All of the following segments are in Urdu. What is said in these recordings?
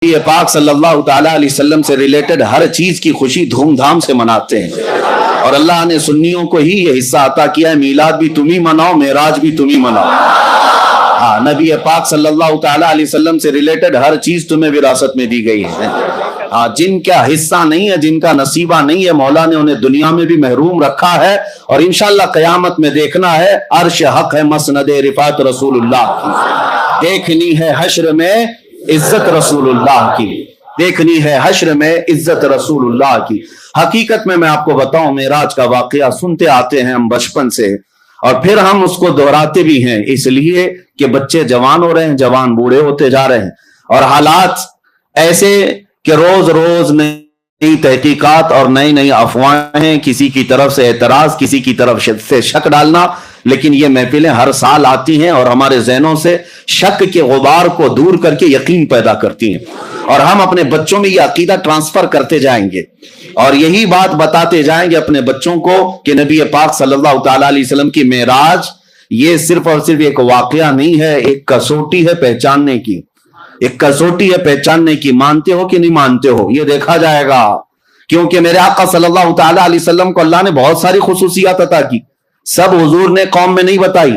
یہ پاک صلی اللہ تعالیٰ علیہ وسلم سے ریلیٹڈ ہر چیز کی خوشی دھوم دھام سے مناتے ہیں، اور اللہ نے سنیوں کو ہی یہ حصہ عطا کیا ہے، میلاد بھی تم ہی مناؤ، معراج بھی تم ہی مناؤ۔ ہاں، نبی پاک صلی اللہ تعالیٰ علیہ وسلم سے ریلیٹڈ ہر چیز تمہیں وراثت میں دی گئی ہے۔ ہاں، جن کا حصہ نہیں ہے، جن کا نصیبہ نہیں ہے، مولا نے انہیں دنیا میں بھی محروم رکھا ہے، اور انشاءاللہ قیامت میں دیکھنا ہے عرش حق ہے مسند رفعت رسول اللہ کی، دیکھنی ہے حشر میں عزت رسول اللہ کی، دیکھنی ہے حشر میں عزت رسول اللہ کی۔ حقیقت میں آپ کو بتاؤں، معراج کا واقعہ سنتے آتے ہیں ہم بچپن سے، اور پھر ہم اس کو دہراتے بھی ہیں، اس لیے کہ بچے جوان ہو رہے ہیں، جوان بوڑھے ہوتے جا رہے ہیں، اور حالات ایسے کہ روز روز نئی تحقیقات اور نئی نئی افواہیں، کسی کی طرف سے اعتراض، کسی کی طرف سے شک ڈالنا، لیکن یہ محفلیں ہر سال آتی ہیں اور ہمارے ذہنوں سے شک کے غبار کو دور کر کے یقین پیدا کرتی ہیں، اور ہم اپنے بچوں میں یہ عقیدہ ٹرانسفر کرتے جائیں گے، اور یہی بات بتاتے جائیں گے اپنے بچوں کو کہ نبی پاک صلی اللہ تعالیٰ علیہ وسلم کی معراج یہ صرف اور صرف ایک واقعہ نہیں ہے، ایک کسوٹی ہے پہچاننے کی، ایک کسوٹی ہے پہچاننے کی۔ مانتے ہو کہ نہیں مانتے ہو، یہ دیکھا جائے گا، کیونکہ میرے آقا صلی اللہ تعالیٰ علیہ وسلم کو اللہ نے بہت ساری خصوصیات عطا کی، سب حضور نے قوم میں نہیں بتائی،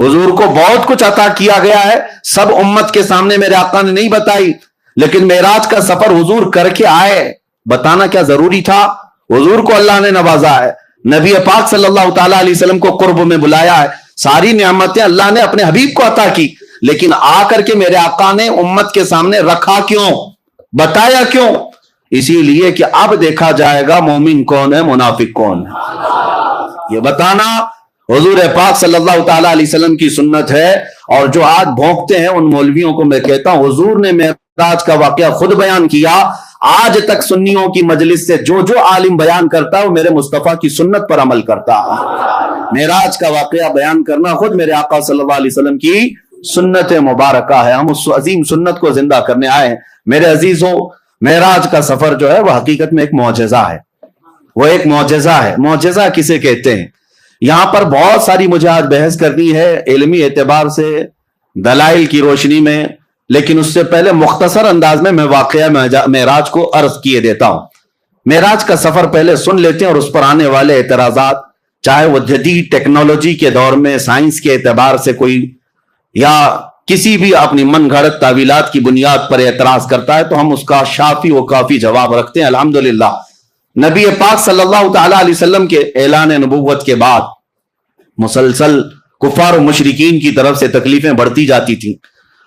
حضور کو بہت کچھ عطا کیا گیا ہے، سب امت کے سامنے میرے آقا نے نہیں بتائی، لیکن معراج کا سفر حضور کر کے آئے، بتانا کیا ضروری تھا؟ حضور کو اللہ نے نوازا ہے، نبی پاک صلی اللہ تعالیٰ علیہ وسلم کو قرب میں بلایا ہے، ساری نعمتیں اللہ نے اپنے حبیب کو عطا کی، لیکن آ کر کے میرے آقا نے امت کے سامنے رکھا کیوں، بتایا کیوں؟ اسی لیے کہ اب دیکھا جائے گا مومن کون ہے، منافق کون ہے، یہ بتانا حضور پاک صلی اللہ تعالیٰ علیہ وسلم کی سنت ہے۔ اور جو آج بھونکتے ہیں ان مولویوں کو میں کہتا ہوں، حضور نے معراج کا واقعہ خود بیان کیا، آج تک سنیوں کی مجلس سے جو عالم بیان کرتا ہے وہ میرے مصطفیٰ کی سنت پر عمل کرتا ہے۔ معراج کا واقعہ بیان کرنا خود میرے آقا صلی اللہ علیہ وسلم کی سنت مبارکہ ہے، ہم اس عظیم سنت کو زندہ کرنے آئے ہیں۔ میرے عزیزوں، معراج کا سفر جو ہے وہ حقیقت میں ایک معجزہ ہے، وہ ایک معجزہ ہے۔ معجزہ کسے کہتے ہیں؟ یہاں پر بہت ساری مجھے آج بحث کرنی ہے علمی اعتبار سے، دلائل کی روشنی میں، لیکن اس سے پہلے مختصر انداز میں واقعہ معراج کو عرض کیے دیتا ہوں۔ معراج کا سفر پہلے سن لیتے ہیں، اور اس پر آنے والے اعتراضات، چاہے وہ جدید ٹیکنالوجی کے دور میں سائنس کے اعتبار سے کوئی یا کسی بھی اپنی من گھڑت تعویلات کی بنیاد پر اعتراض کرتا ہے، تو ہم اس کا شافی و کافی جواب رکھتے ہیں۔ الحمدللہ نبی پاک صلی اللہ تعالیٰ علیہ وسلم کے اعلان نبوت کے بعد مسلسل کفار و مشرکین کی طرف سے تکلیفیں بڑھتی جاتی تھیں،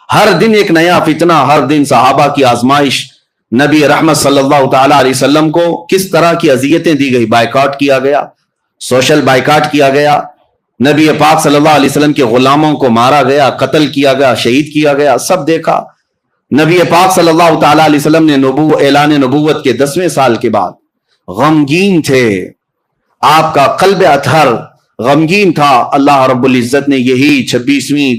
ہر دن ایک نیا فتنہ، ہر دن صحابہ کی آزمائش۔ نبی رحمت صلی اللہ تعالیٰ علیہ وسلم کو کس طرح کی اذیتیں دی گئی، بائیکاٹ کیا گیا، سوشل بائیکاٹ کیا گیا، نبی پاک صلی اللہ علیہ وسلم کے غلاموں کو مارا گیا، قتل کیا گیا، شہید کیا گیا، سب دیکھا۔ نبی پاک صلی اللہ تعالیٰ علیہ وسلم نے اعلان نبوت کے 10ویں سال کے بعد غمگین تھے، آپ کا قلب اطہر غمگین تھا۔ اللہ رب العزت نے یہی 26ویں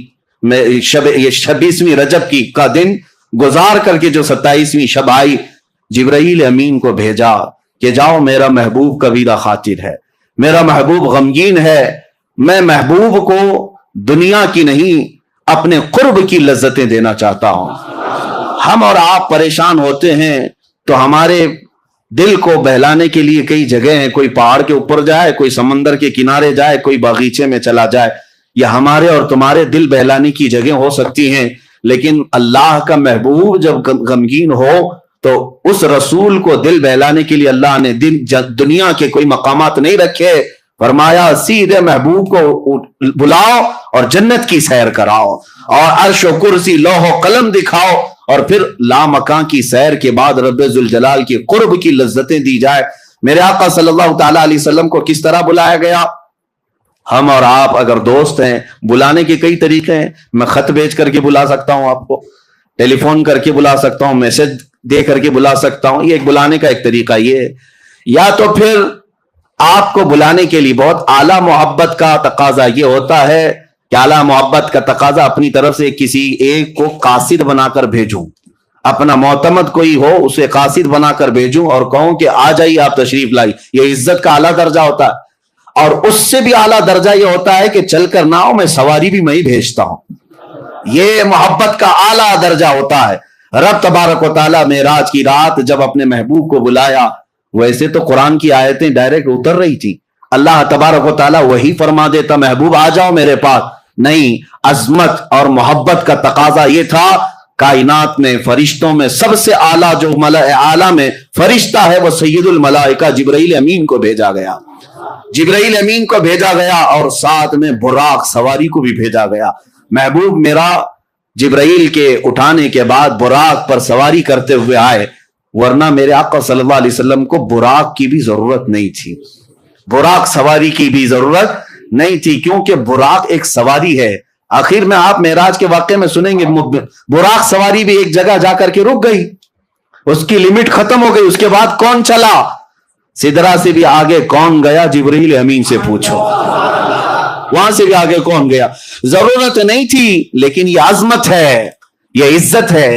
رجب کا دن گزار کر کے جو 27ویں شب آئی، جبرائیل امین کو بھیجا کہ جاؤ، میرا محبوب کبیرہ خاطر ہے، میرا محبوب غمگین ہے، میں محبوب کو دنیا کی نہیں اپنے قرب کی لذتیں دینا چاہتا ہوں۔ ہم اور آپ پریشان ہوتے ہیں تو ہمارے دل کو بہلانے کے لیے کئی جگہ ہیں، کوئی پہاڑ کے اوپر جائے، کوئی سمندر کے کنارے جائے، کوئی باغیچے میں چلا جائے، یہ ہمارے اور تمہارے دل بہلانے کی جگہ ہو سکتی ہیں، لیکن اللہ کا محبوب جب غمگین ہو تو اس رسول کو دل بہلانے کے لیے اللہ نے دنیا کے کوئی مقامات نہیں رکھے، فرمایا سیدھے محبوب کو بلاؤ اور جنت کی سیر کراؤ، اور عرش و کرسی لوح و قلم دکھاؤ، اور پھر لامکاں کی سیر کے بعد رب ذوالجلال کی قرب کی لذتیں دی جائے۔ میرے آقا صلی اللہ تعالیٰ علیہ وسلم کو کس طرح بلایا گیا؟ ہم اور آپ اگر دوست ہیں، بلانے کے کئی طریقے ہیں، میں خط بھیج کر کے بلا سکتا ہوں آپ کو، ٹیلی فون کر کے بلا سکتا ہوں، میسج دے کر کے بلا سکتا ہوں، یہ ایک بلانے کا ایک طریقہ یہ ہے۔ یا تو پھر آپ کو بلانے کے لیے بہت اعلیٰ محبت کا تقاضا یہ ہوتا ہے کہ اعلیٰ محبت کا تقاضا اپنی طرف سے کسی ایک کو قاصد بنا کر بھیجوں، اپنا معتمد کوئی ہو اسے قاصد بنا کر بھیجوں اور کہوں کہ آ جائیے، آپ تشریف لائی، یہ عزت کا اعلیٰ درجہ ہوتا ہے۔ اور اس سے بھی اعلیٰ درجہ یہ ہوتا ہے کہ چل کر نہ ہو، میں سواری بھی میں ہی بھیجتا ہوں، یہ محبت کا اعلیٰ درجہ ہوتا ہے۔ رب تبارک و تعالیٰ معراج کی رات جب اپنے محبوب کو بلایا، ویسے تو قرآن کی آیتیں ڈائریکٹ اتر رہی تھی، اللہ تبارک و تعالیٰ وہی فرما دیتا محبوب آ جاؤ میرے پاس، نہیں، عظمت اور محبت کا تقاضا یہ تھا، کائنات میں فرشتوں میں سب سے اعلیٰ جو ملائکہ اعلیٰ میں فرشتہ ہے وہ سید الملائکہ جبرائیل امین کو بھیجا گیا، جبرائیل امین کو بھیجا گیا، اور ساتھ میں براق سواری کو بھی بھیجا گیا۔ محبوب میرا جبرائیل کے اٹھانے کے بعد براق پر سواری کرتے ہوئے آئے، ورنہ میرے آقا صلی اللہ علیہ وسلم کو براق کی بھی ضرورت نہیں تھی، براق سواری کی بھی ضرورت نہیں تھی، کیونکہ براق ایک سواری ہے۔ آخر میں آپ معراج کے واقعے میں سنیں گے براق سواری بھی ایک جگہ جا کر کے رک گئی، اس کی لمٹ ختم ہو گئی، اس کے بعد کون چلا؟ سدرا سے بھی آگے کون گیا؟ جبرائیل امین سے پوچھو، وہاں سے بھی آگے کون گیا؟ ضرورت نہیں تھی، لیکن یہ عظمت ہے، یہ عزت ہے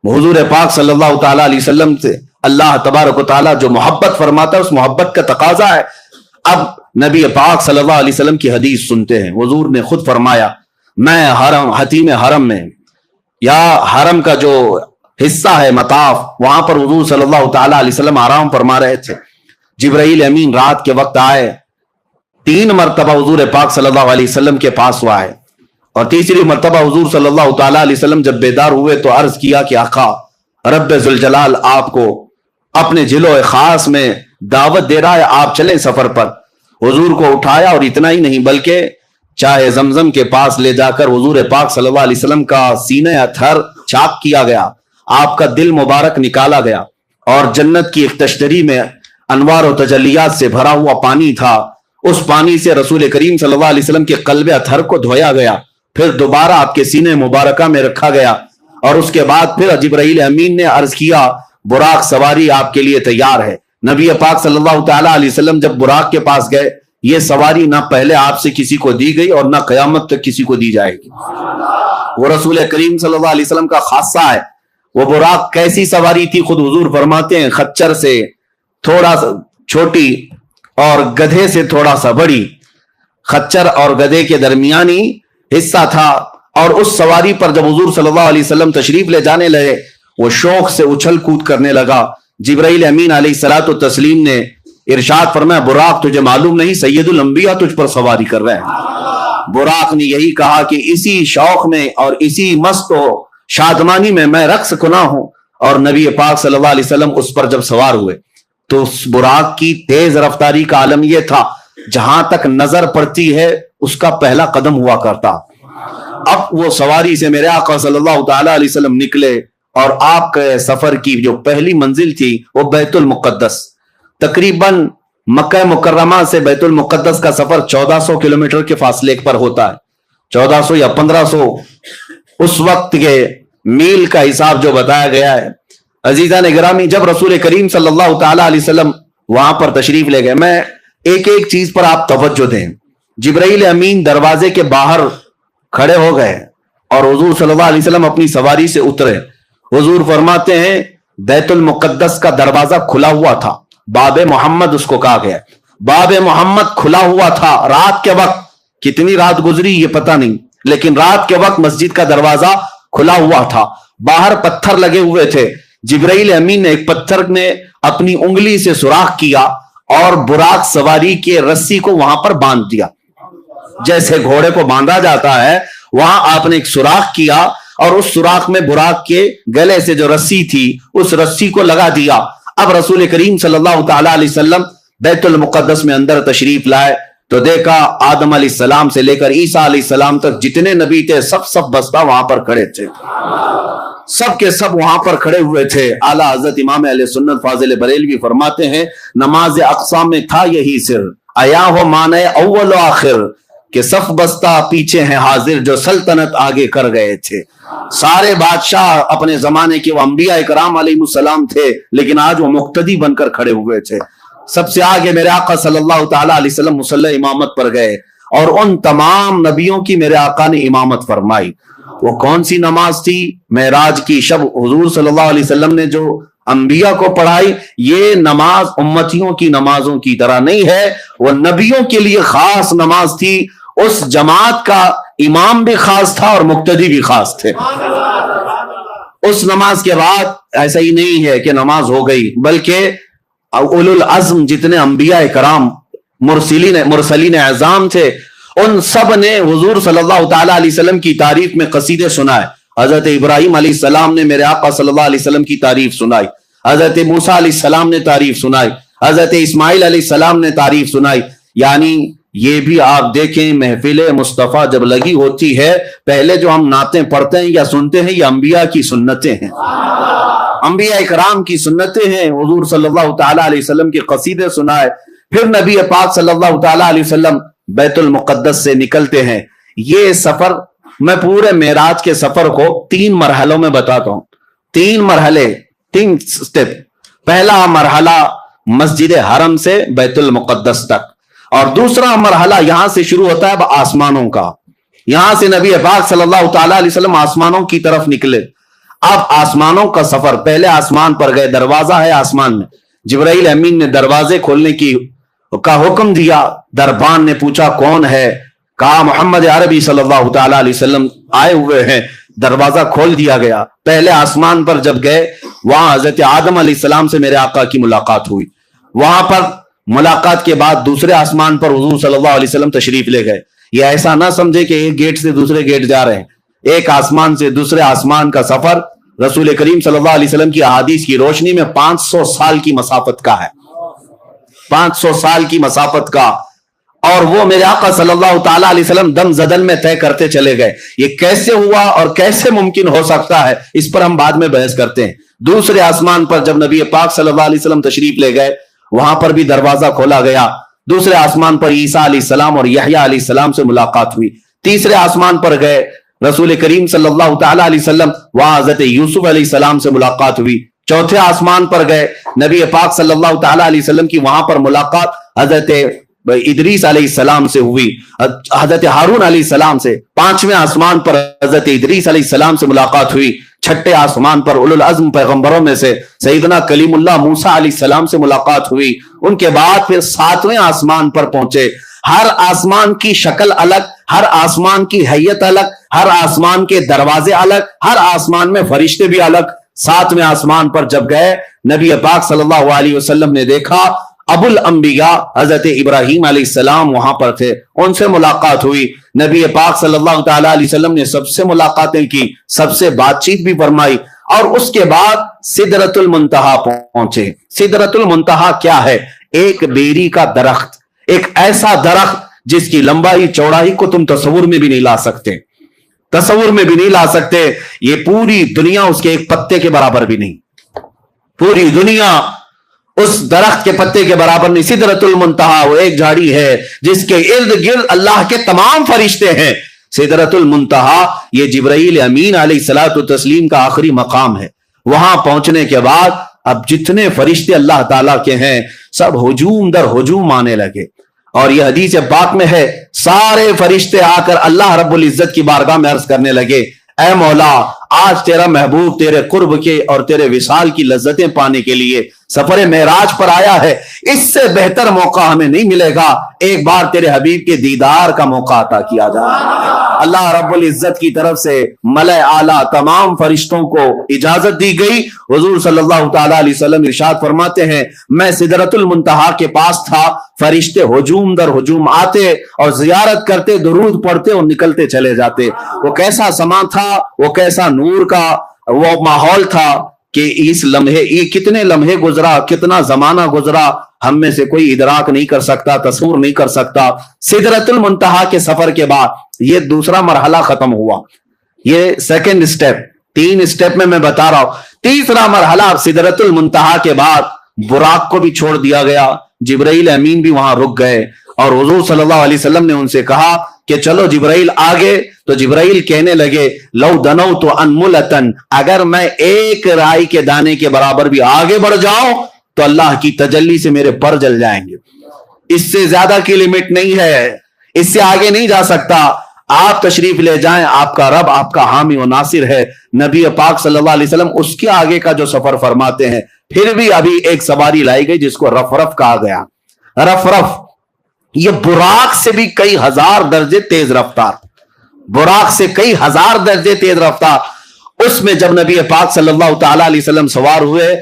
حضور پاک صلی اللہ تعالی علیہ وسلم سے اللہ تبارک و تعالی جو محبت فرماتا ہے اس محبت کا تقاضا ہے۔ اب نبی پاک صلی اللہ علیہ وسلم کی حدیث سنتے ہیں، حضور نے خود فرمایا، میں حتیم حرم میں یا حرم کا جو حصہ ہے مطاف، وہاں پر حضور صلی اللہ تعالی علیہ وسلم آرام فرما رہے تھے، جبرائیل امین رات کے وقت آئے، 3 مرتبہ حضور پاک صلی اللہ علیہ وسلم کے پاس وہ آئے، اور تیسری مرتبہ حضور صلی اللہ تعالی علیہ وسلم جب بیدار ہوئے تو عرض کیا کہ آقا رب ذوالجلال آپ کو اپنے جلو خاص میں دعوت دے رہا ہے، آپ چلیں سفر پر۔ حضور کو اٹھایا، اور اتنا ہی نہیں بلکہ چاہے زمزم کے پاس لے جا کر حضور پاک صلی اللہ علیہ وسلم کا سینہ اتھر چاک کیا گیا، آپ کا دل مبارک نکالا گیا، اور جنت کی ایک تشتری میں انوار و تجلیات سے بھرا ہوا پانی تھا، اس پانی سے رسول کریم صلی اللہ علیہ وسلم کے قلب اتھر کو دھویا گیا، پھر دوبارہ آپ کے سینے مبارکہ میں رکھا گیا، اور اس کے بعد پھر جبرائیل امین نے عرض کیا براق سواری آپ کے لیے تیار ہے۔ نبی پاک صلی اللہ تعالی علیہ وسلم جب براق کے پاس گئے، یہ سواری نہ پہلے آپ سے کسی کو دی گئی اور نہ قیامت تک کسی کو دی جائے گی، وہ رسول کریم صلی اللہ علیہ وسلم کا خاصہ ہے۔ وہ براق کیسی سواری تھی خود حضور فرماتے ہیں، خچر سے تھوڑا سا چھوٹی اور گدھے سے تھوڑا سا بڑی، خچر اور گدھے کے درمیانی حصہ تھا، اور اس سواری پر جب حضور صلی اللہ علیہ وسلم تشریف لے جانے لگے، وہ شوق سے اچھل کود کرنے لگا۔ جبرائیل امین علیہ الصلوۃ والتسلیم نے ارشاد فرمایا براق تجھے معلوم نہیں سید الانبیاء تجھ پر سواری کر رہے ہیں۔ براق نے یہی کہا کہ اسی شوق میں اور اسی مست و شادمانی میں میں رقص کنا ہوں، اور نبی پاک صلی اللہ علیہ وسلم اس پر جب سوار ہوئے تو اس براق کی تیز رفتاری کا عالم یہ تھا جہاں تک نظر پڑتی ہے اس کا پہلا قدم ہوا کرتا۔ اب وہ سواری سے میرے آقا صلی اللہ تعالی علیہ وسلم نکلے، اور آپ کے سفر کی جو پہلی منزل تھی وہ بیت المقدس، تقریباً مکہ مکرمہ سے بیت المقدس کا سفر 1400 کلومیٹر کے فاصلے پر ہوتا ہے، 1400 یا 1500 اس وقت کے میل کا حساب جو بتایا گیا ہے۔ عزیزان گرامی، جب رسول کریم صلی اللہ تعالی علیہ وسلم وہاں پر تشریف لے گئے، میں ایک ایک چیز پر آپ توجہ دیں۔ جبرائیل امین دروازے کے باہر کھڑے ہو گئے، اور حضور صلی اللہ علیہ وسلم اپنی سواری سے اترے۔ حضور فرماتے ہیں بیت المقدس کا دروازہ کھلا ہوا تھا، باب محمد اس کو کہا گیا، باب محمد کھلا ہوا تھا۔ رات کے وقت، کتنی رات گزری یہ پتہ نہیں، لیکن رات کے وقت مسجد کا دروازہ کھلا ہوا تھا، باہر پتھر لگے ہوئے تھے۔ جبرائیل امین نے ایک پتھر میں اپنی انگلی سے سوراخ کیا اور براق سواری کے رسی کو وہاں پر باندھ دیا، جیسے گھوڑے کو باندھا جاتا ہے، وہاں آپ نے ایک سوراخ کیا، اور اس سوراخ میں براق کے گلے سے جو رسی تھی اس رسی کو لگا دیا۔ اب رسول کریم صلی اللہ تعالی علیہ وسلم بیت المقدس میں اندر تشریف لائے تو دیکھا آدم علیہ السلام سے لے کر عیسیٰ علیہ السلام تک جتنے نبی تھے سب بستہ وہاں پر کھڑے تھے، سب کے سب وہاں پر کھڑے ہوئے تھے۔ اعلیٰ حضرت امام اہل سنت فاضل بریلوی فرماتے ہیں نماز اقصی میں تھا یہی سر، آیا ہو معنی اول و آخر، کہ صف بستہ پیچھے ہیں حاضر جو سلطنت آگے کر گئے تھے۔ سارے بادشاہ اپنے زمانے کے وہ انبیاء اکرام علیہ السلام تھے، لیکن آج وہ مقتدی بن کر کھڑے ہوئے تھے۔ سب سے آگے میرے آقا صلی اللہ تعالی علیہ وسلم مصلی امامت پر گئے، اور ان تمام نبیوں کی میرے آقا نے امامت فرمائی۔ وہ کون سی نماز تھی؟ معراج کی شب حضور صلی اللہ علیہ وسلم نے جو انبیاء کو پڑھائی، یہ نماز امتیوں کی نمازوں کی طرح نہیں ہے، وہ نبیوں کے لیے خاص نماز تھی۔ اس جماعت کا امام بھی خاص تھا اور مقتدی بھی خاص تھے۔ اس نماز کے بعد ایسا ہی نہیں ہے کہ نماز ہو گئی، بلکہ اولو العزم جتنے انبیاء کرام مرسلین اعظام تھے، ان سب نے حضور صلی اللہ تعالی علیہ وسلم کی تعریف میں قصیدے سنائے۔ حضرت ابراہیم علیہ السلام نے میرے آقا صلی اللہ علیہ وسلم کی تعریف سنائی، حضرت موسیٰ علیہ السلام نے تعریف سنائی، حضرت اسماعیل علیہ السلام نے تعریف سنائی۔ یعنی یہ بھی آپ دیکھیں، محفل مصطفیٰ جب لگی ہوتی ہے، پہلے جو ہم نعتیں پڑھتے ہیں یا سنتے ہیں، یہ انبیاء کی سنتیں ہیں، انبیاء اکرام کی سنتیں ہیں۔ حضور صلی اللہ تعالی علیہ وسلم کے قصیدے سنائے، پھر نبی پاک صلی اللہ تعالی علیہ وسلم بیت المقدس سے نکلتے ہیں۔ یہ سفر میں پورے معراج کے سفر کو 3 مرحلوں میں بتاتا ہوں، 3 مرحلے، 3 سٹیپ۔ پہلا مرحلہ مسجد حرم سے بیت المقدس تک، اور دوسرا مرحلہ یہاں سے شروع ہوتا ہے آسمانوں کا، یہاں سے نبی پاک صلی اللہ تعالی علیہ وسلم آسمانوں کی طرف نکلے۔ اب آسمانوں کا سفر، پہلے آسمان پر گئے، دروازہ ہے آسمان میں، جبرائیل امین نے دروازے کھولنے کا حکم دیا، دربان نے پوچھا کون ہے، کہا محمد عربی صلی اللہ تعالی علیہ وسلم آئے ہوئے ہیں، دروازہ کھول دیا گیا۔ پہلے آسمان پر جب گئے، وہاں حضرت آدم علیہ السلام سے میرے آقا کی ملاقات ہوئی، وہاں پر ملاقات کے بعد دوسرے آسمان پر حضور صلی اللہ علیہ وسلم تشریف لے گئے۔ یہ ایسا نہ سمجھے کہ ایک گیٹ سے دوسرے گیٹ جا رہے ہیں، ایک آسمان سے دوسرے آسمان کا سفر رسول کریم صلی اللہ علیہ وسلم کی احادیث کی روشنی میں 500 سال کی مسافت کا ہے، 500 سال کی مسافت کا، اور وہ میرے آقا صلی اللہ تعالی علیہ وسلم دم زدن میں طے کرتے چلے گئے۔ یہ کیسے ہوا اور کیسے ممکن ہو سکتا ہے، اس پر ہم بعد میں بحث کرتے ہیں۔ دوسرے آسمان پر جب نبی پاک صلی اللہ علیہ وسلم تشریف لے گئے، وہاں پر بھی دروازہ کھولا گیا۔ دوسرے آسمان پر عیسیٰ علیہ السلام اور یحییٰ علیہ السلام سے ملاقات ہوئی۔ تیسرے آسمان پر گئے رسول کریم صلی اللہ تعالی علیہ وسلم، وہاں حضرت یوسف علیہ السلام سے ملاقات ہوئی۔ چوتھے آسمان پر گئے، نبی پاک صلی اللہ تعالی علیہ وسلم کی وہاں پر ملاقات حضرت ادریس علیہ السلام سے ہوئی، حضرت ہارون علیہ السلام سے۔ پانچویں آسمان پر حضرت ادریس علیہ السلام سے ملاقات ہوئی۔ چھٹے آسمان پر اولو العزم پیغمبروں میں سے سیدنا کلیم اللہ موسیٰ علیہ السلام سے ملاقات ہوئی۔ ان کے بعد پھر 7ویں آسمان پر پہنچے۔ ہر آسمان کی شکل الگ، ہر آسمان کی حیت الگ، ہر آسمان کے دروازے الگ، ہر آسمان میں فرشتے بھی الگ۔ 7ویں آسمان پر جب گئے، نبی پاک صلی اللہ علیہ وسلم نے دیکھا ابو الانبیاء حضرت ابراہیم علیہ السلام وہاں پر تھے، ان سے ملاقات ہوئی۔ نبی پاک صلی اللہ تعالی علیہ وسلم نے سب سے ملاقاتیں کی، سب سے بات چیت بھی فرمائی، اور اس کے بعد سدرۃ المنتہا پہنچے۔ سدرۃ المنتہا کیا ہے؟ ایک بیری کا درخت، ایک ایسا درخت جس کی لمبائی چوڑائی کو تم تصور میں بھی نہیں لا سکتے، تصور میں بھی نہیں لا سکتے۔ یہ پوری دنیا اس کے ایک پتے کے برابر بھی نہیں، پوری دنیا اس درخت کے پتے کے برابر نہیں۔ سدرۃ المنتہا وہ ایک جھاڑی ہے جس کے ارد گرد اللہ کے تمام فرشتے ہیں۔ سدرۃ المنتہا یہ جبرائیل امین علیہ الصلوۃ والتسلیم کا آخری مقام ہے۔ وہاں پہنچنے کے بعد اب جتنے فرشتے اللہ تعالیٰ کے ہیں سب ہجوم در ہجوم آنے لگے، اور یہ حدیث پاک میں ہے، سارے فرشتے آ کر اللہ رب العزت کی بارگاہ میں عرض کرنے لگے، اے مولا، آج تیرا محبوب تیرے قرب کے اور تیرے وصال کی لذتیں پانے کے لیے سفر معراج پر آیا ہے، اس سے بہتر موقع ہمیں نہیں ملے گا، ایک بار تیرے حبیب کے دیدار کا موقع عطا کیا جائے۔ اللہ رب العزت کی طرف سے ملائے اعلیٰ تمام فرشتوں کو اجازت دی گئی۔ حضور صلی اللہ تعالی علیہ وسلم ارشاد فرماتے ہیں، میں سدرۃ المنتہا کے پاس تھا، فرشتے ہجوم در ہجوم آتے اور زیارت کرتے، درود پڑھتے اور نکلتے چلے جاتے۔ وہ کیسا سما تھا، وہ کیسا نور کا وہ ماحول تھا کہ اس لمحے، یہ کتنے لمحے گزرا، کتنا زمانہ گزرا، ہم میں سے کوئی ادراک نہیں کر سکتا، تصور نہیں کر سکتا۔ سدرۃ المنتہا کے سفر کے بعد یہ دوسرا مرحلہ ختم ہوا، یہ سیکنڈ سٹیپ، 3 سٹیپ میں بتا رہا ہوں۔ تیسرا مرحلہ سدرۃ المنتہا کے بعد براق کو بھی چھوڑ دیا گیا، جبرائیل امین بھی وہاں رک گئے، اور حضور صلی اللہ علیہ وسلم نے ان سے کہا کہ چلو جبرائیل آگے، تو جبرائیل کہنے لگے، لو دنوت انملتن، اگر میں ایک رائی کے دانے کے برابر بھی آگے بڑھ جاؤں تو اللہ کی تجلی سے میرے پر جل جائیں گے۔ اس سے زیادہ کی لمٹ نہیں ہے، اس سے آگے نہیں جا سکتا۔ آپ تشریف لے جائیں، آپ کا رب آپ کا حامی و ناصر ہے۔ نبی پاک صلی اللہ علیہ وسلم اس کے آگے کا جو سفر فرماتے ہیں، پھر بھی ابھی ایک سواری لائی گئی جس کو رف رف کہا گیا۔ رف رف یہ براق سے بھی کئی ہزار درجے تیز رفتار، براق سے کئی ہزار درجے تیز رفتار۔ اس میں جب نبی پاک صلی اللہ تعالی علیہ وسلم سوار ہوئے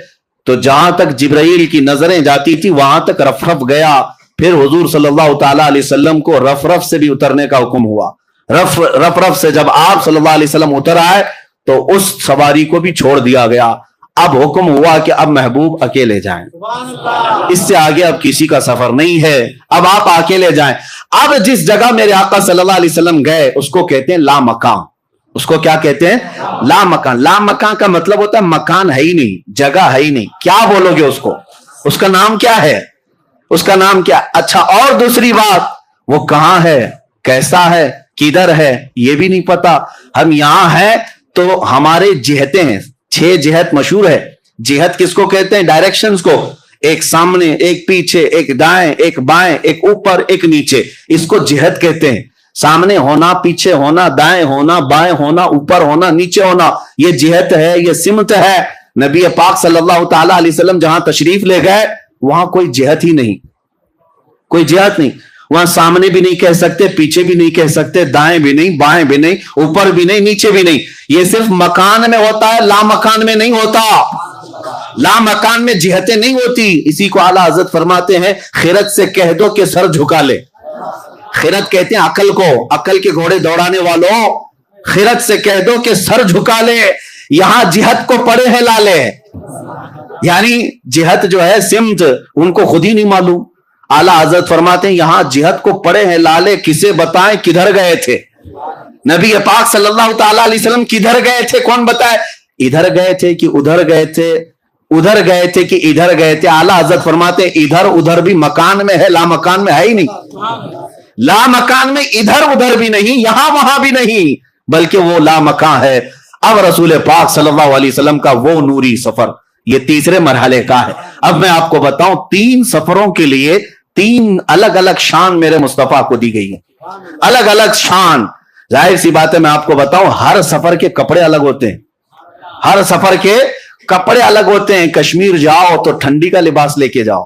تو جہاں تک جبرائیل کی نظریں جاتی تھی وہاں تک رف رف گیا. پھر حضور صلی اللہ تعالی علیہ وسلم کو رف رف سے بھی اترنے کا حکم ہوا. رف رف سے جب آپ صلی اللہ علیہ وسلم اتر آئے تو اس سواری کو بھی چھوڑ دیا گیا. اب حکم ہوا کہ اب محبوب اکیلے جائیں, اس سے آگے اب کسی کا سفر نہیں ہے, اب آپ اکیلے جائیں. اب جس جگہ میرے آقا صلی اللہ علیہ وسلم گئے اس کو کہتے ہیں لا مکان. اس کو کیا کہتے ہیں؟ لا مکان. لا مکان کا مطلب ہوتا ہے مکان ہے ہی نہیں, جگہ ہے ہی نہیں. کیا بولو گے اس کو؟ اس کا نام کیا ہے؟ اس کا نام کیا؟ اچھا, اور دوسری بات, وہ کہاں ہے, کیسا ہے, کدھر ہے, یہ بھی نہیں پتا. ہم یہاں ہیں تو ہمارے جہتیں ہیں, 6 جہت مشہور ہے. جہت کس کو کہتے ہیں؟ ڈائریکشنز کو. ایک سامنے, ایک پیچھے, ایک دائیں, ایک بائیں, ایک اوپر, ایک نیچے. اس کو جہت کہتے ہیں. سامنے ہونا, پیچھے ہونا, دائیں ہونا, بائیں ہونا, اوپر ہونا, نیچے ہونا, یہ جہت ہے, یہ سمت ہے. نبی پاک صلی اللہ تعالی علیہ وسلم جہاں تشریف لے گئے وہاں کوئی جہت ہی نہیں, کوئی جہت نہیں. وہاں سامنے بھی نہیں کہہ سکتے, پیچھے بھی نہیں کہہ سکتے, دائیں بھی نہیں, بائیں بھی نہیں, اوپر بھی نہیں, نیچے بھی نہیں. یہ صرف مکان میں ہوتا ہے, لا مکان میں نہیں ہوتا. لا مکان میں جہتیں نہیں ہوتی. اسی کو اعلیٰ حضرت فرماتے ہیں خرد سے کہہ دو کہ سر جھکا لے. خرد کہتے ہیں عقل کو, عقل کے گھوڑے دوڑانے والوں, خرد سے کہہ دو کہ سر جھکا لے. یہاں جہت کو پڑے ہیں لالے, یعنی جہت جو ہے سمت ان کو خود ہی نہیں معلوم. اعلیٰ حضرت فرماتے ہیں یہاں جہت کو پڑے ہیں لالے, کسے بتائیں کدھر گئے تھے نبی پاک صلی اللہ تعالی علیہ وسلم, کدھر گئے تھے کون بتائے؟ ادھر گئے تھے کہ ادھر گئے تھے, ادھر گئے تھے کہ ادھر گئے تھے. اعلیٰ حضرت فرماتے ہیں ادھر ادھر بھی مکان میں ہے, لا مکان میں ہے ہی نہیں. لا مکان میں ادھر ادھر بھی نہیں, یہاں وہاں بھی نہیں, بلکہ وہ لا مکان ہے. اب رسول پاک صلی اللہ علیہ وسلم کا وہ نوری سفر یہ تیسرے مرحلے کا ہے. اب میں آپ کو بتاؤں 3 سفروں کے لیے 3 الگ الگ شان میرے مصطفیٰ کو دی گئی ہے, الگ الگ شان. ظاہر سی بات ہے میں آپ کو بتاؤں ہر سفر کے کپڑے الگ ہوتے ہیں, ہر سفر کے کپڑے الگ ہوتے ہیں. کشمیر جاؤ تو ٹھنڈی کا لباس لے کے جاؤ.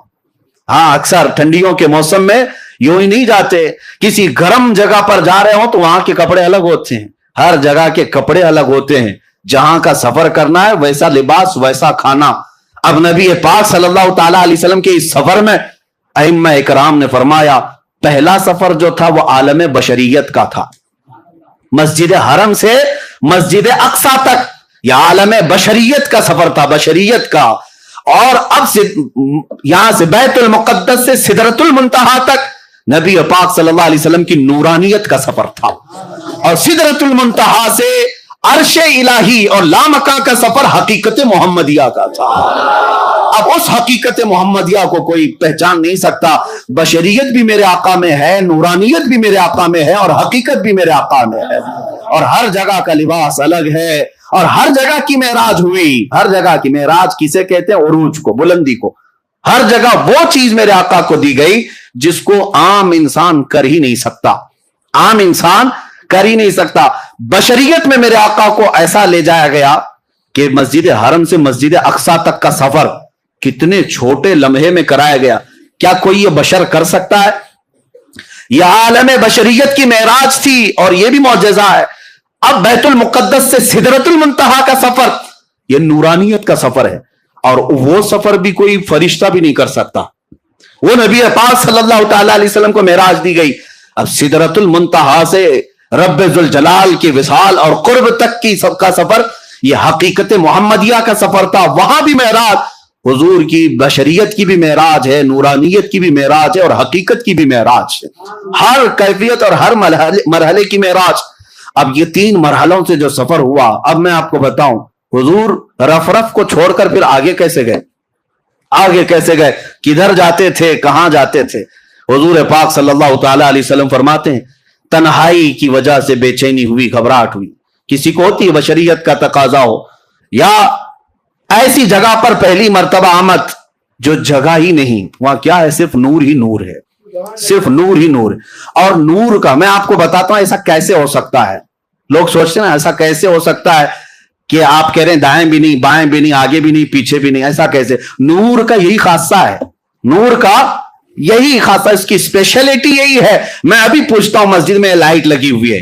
ہاں اکثر ٹھنڈیوں کے موسم میں یوں ہی نہیں جاتے, کسی گرم جگہ پر جا رہے ہو تو وہاں کے کپڑے الگ ہوتے ہیں. ہر جگہ کے کپڑے الگ ہوتے ہیں. جہاں کا سفر کرنا ہے ویسا لباس, ویسا کھانا. اب نبی پاک صلی اللہ تعالی علیہ وسلم کے اس سفر میں ائمہ اکرام نے فرمایا پہلا سفر جو تھا وہ عالم بشریت کا تھا, مسجد حرم سے مسجد اقصی تک. یہ عالم بشریت کا سفر تھا, بشریت کا. اور اب سے یہاں سے بیت المقدس سے سدرۃ المنتہا تک نبی پاک صلی اللہ علیہ وسلم کی نورانیت کا سفر تھا. اور سدرۃ المنتہا سے عرش الہی اور لامکاں کا سفر حقیقت محمدیہ کا تھا. اب اس حقیقت محمدیہ کو کوئی پہچان نہیں سکتا. بشریت بھی میرے آقا میں ہے, نورانیت بھی میرے آقا میں ہے, اور حقیقت بھی میرے آقا میں ہے. اور ہر جگہ کا لباس الگ ہے, اور ہر جگہ کی معراج ہوئی. ہر جگہ کی معراج کسے کہتے ہیں؟ عروج کو, بلندی کو. ہر جگہ وہ چیز میرے آقا کو دی گئی جس کو عام انسان کر ہی نہیں سکتا, عام انسان کر ہی نہیں سکتا. بشریت میں میرے آقا کو ایسا لے جایا گیا کہ مسجد حرم سے مسجد اقصی تک کا سفر کتنے چھوٹے لمحے میں کرایا گیا. کیا کوئی یہ بشر کر سکتا ہے؟ یہ عالم بشریت کی معراج تھی, اور یہ بھی معجزہ ہے. اب بیت المقدس سے سدرۃ المنتہا کا سفر یہ نورانیت کا سفر ہے, اور وہ سفر بھی کوئی فرشتہ بھی نہیں کر سکتا. وہ نبی پاک صلی اللہ تعالی علیہ وسلم کو معراج دی گئی. اب سدرۃ المنتہا سے رب ذوالجلال کی وصال اور قرب تک کی سب کا سفر یہ حقیقت محمدیہ کا سفر تھا. وہاں بھی معراج حضور کی, بشریت کی بھی معراج ہے, نورانیت کی بھی معراج ہے, اور حقیقت کی بھی معراج ہے. ہر کیفیت اور ہر مرحلے کی معراج. اب یہ 3 مرحلوں سے جو سفر ہوا, اب میں آپ کو بتاؤں حضور رف رف کو چھوڑ کر پھر آگے کیسے گئے, آگے کیسے گئے, کدھر جاتے تھے, کہاں جاتے تھے؟ حضور پاک صلی اللہ تعالی علیہ وسلم فرماتے ہیں تنہائی کی وجہ سے بے چینی ہوئی, گھبراہٹ ہوئی. کسی کو ہوتی ہے, بشریت کا تقاضا ہو, یا ایسی جگہ پر پہلی مرتبہ آمد جو جگہ ہی نہیں, وہاں کیا ہے, صرف نور ہی نور ہے, صرف نور ہی نور. اور نور کا میں آپ کو بتاتا ہوں ایسا کیسے ہو سکتا ہے. لوگ سوچتے ہیں نا ایسا کیسے ہو سکتا ہے کہ آپ کہہ رہے ہیں دائیں بھی نہیں, بائیں بھی نہیں, آگے بھی نہیں, پیچھے بھی نہیں, ایسا کیسے؟ نور کا یہی خاصہ ہے, نور کا یہی خاصہ, اس کی اسپیشلٹی یہی ہے. میں ابھی پوچھتا ہوں مسجد میں لائٹ لگی ہوئی ہے,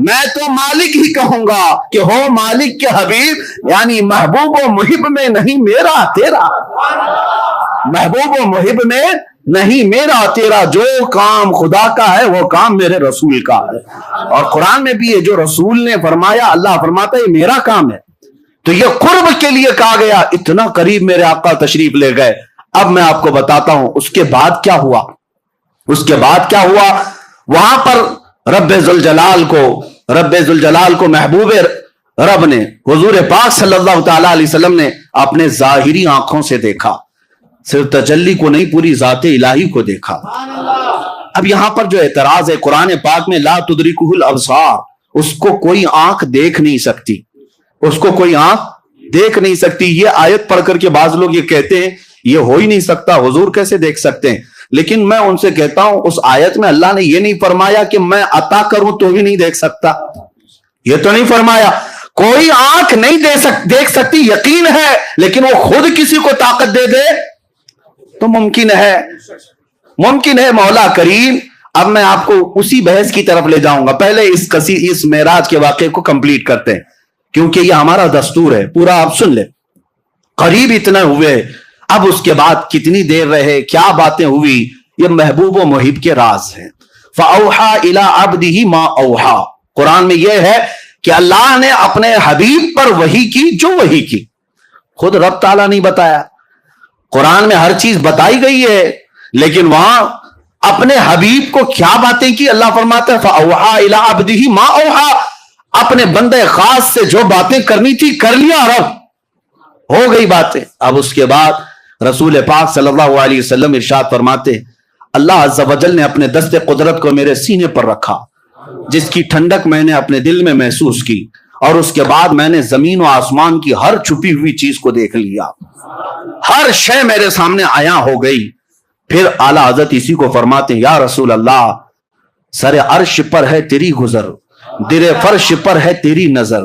میں تو مالک ہی کہوں گا کہ ہو مالک کے حبیب، یعنی محبوب و محب میں نہیں میرا تیرا، محبوب و محب میں نہیں میرا تیرا، جو کام خدا کا ہے وہ کام میرے رسول کا ہے۔ اور قرآن میں بھی یہ جو رسول نے فرمایا، اللہ فرماتا ہے یہ میرا کام ہے، تو یہ قرب کے لیے کہا گیا، اتنا قریب میرے آقا تشریف لے گئے۔ اب میں آپ کو بتاتا ہوں اس کے بعد کیا ہوا۔ اس کے بعد کیا ہوا، وہاں پر رب ذوالجلال کو محبوب رب نے، حضور پاک صلی اللہ تعالی علیہ وسلم نے اپنے ظاہری آنکھوں سے دیکھا، صرف تجلی کو نہیں، پوری ذات الہی کو دیکھا۔ اب یہاں پر جو اعتراض ہے، قرآن پاک میں لا تدرکہ الابصار، اس کو کوئی آنکھ دیکھ نہیں سکتی، اس کو کوئی آنکھ دیکھ نہیں سکتی۔ یہ آیت پڑھ کر کے بعض لوگ یہ کہتے ہیں یہ ہو ہی نہیں سکتا، حضور کیسے دیکھ سکتے ہیں؟ لیکن میں ان سے کہتا ہوں اس آیت میں اللہ نے یہ نہیں فرمایا کہ میں عطا کروں تو بھی نہیں دیکھ سکتا، یہ تو نہیں فرمایا۔ کوئی آنکھ نہیں دیکھ سکتی یقین ہے، لیکن وہ خود کسی کو طاقت دے دے تو ممکن ہے، ممکن ہے مولا کریم۔ اب میں آپ کو اسی بحث کی طرف لے جاؤں گا، پہلے اس معراج کے واقعے کو کمپلیٹ کرتے ہیں کیونکہ یہ ہمارا دستور ہے، پورا آپ سن لیں۔ قریب اتنا ہوئے، اب اس کے بعد کتنی دیر رہے، کیا باتیں ہوئی، یہ محبوب و محب کے راز ہیں۔ فَأَوْحَا إِلَىٰ عَبْدِهِ مَا أَوْحَا، قرآن میں یہ ہے کہ اللہ نے اپنے حبیب پر وحی کی جو وحی کی، خود رب تعالیٰ نہیں بتایا۔ قرآن میں ہر چیز بتائی گئی ہے، لیکن وہاں اپنے حبیب کو کیا باتیں کی، اللہ فرماتا ہے فَأَوْحَا إِلَىٰ عَبْدِهِ مَا أَوْحَا، اپنے بندے خاص سے جو باتیں کرنی تھی کر لیا، رب ہو گئی باتیں۔ اب اس کے بعد رسول پاک صلی اللہ علیہ وسلم ارشاد فرماتے، اللہ عز و جل نے اپنے دست قدرت کو میرے سینے پر رکھا، جس کی ٹھنڈک میں نے اپنے دل میں محسوس کی، اور اس کے بعد میں نے زمین و آسمان کی ہر چھپی ہوئی چیز کو دیکھ لیا، ہر شے میرے سامنے عیاں ہو گئی۔ پھر اعلیٰ حضرت اسی کو فرماتے ہیں یا رسول اللہ، سر عرش پر ہے تیری گزر، در فرش پر ہے تیری نظر،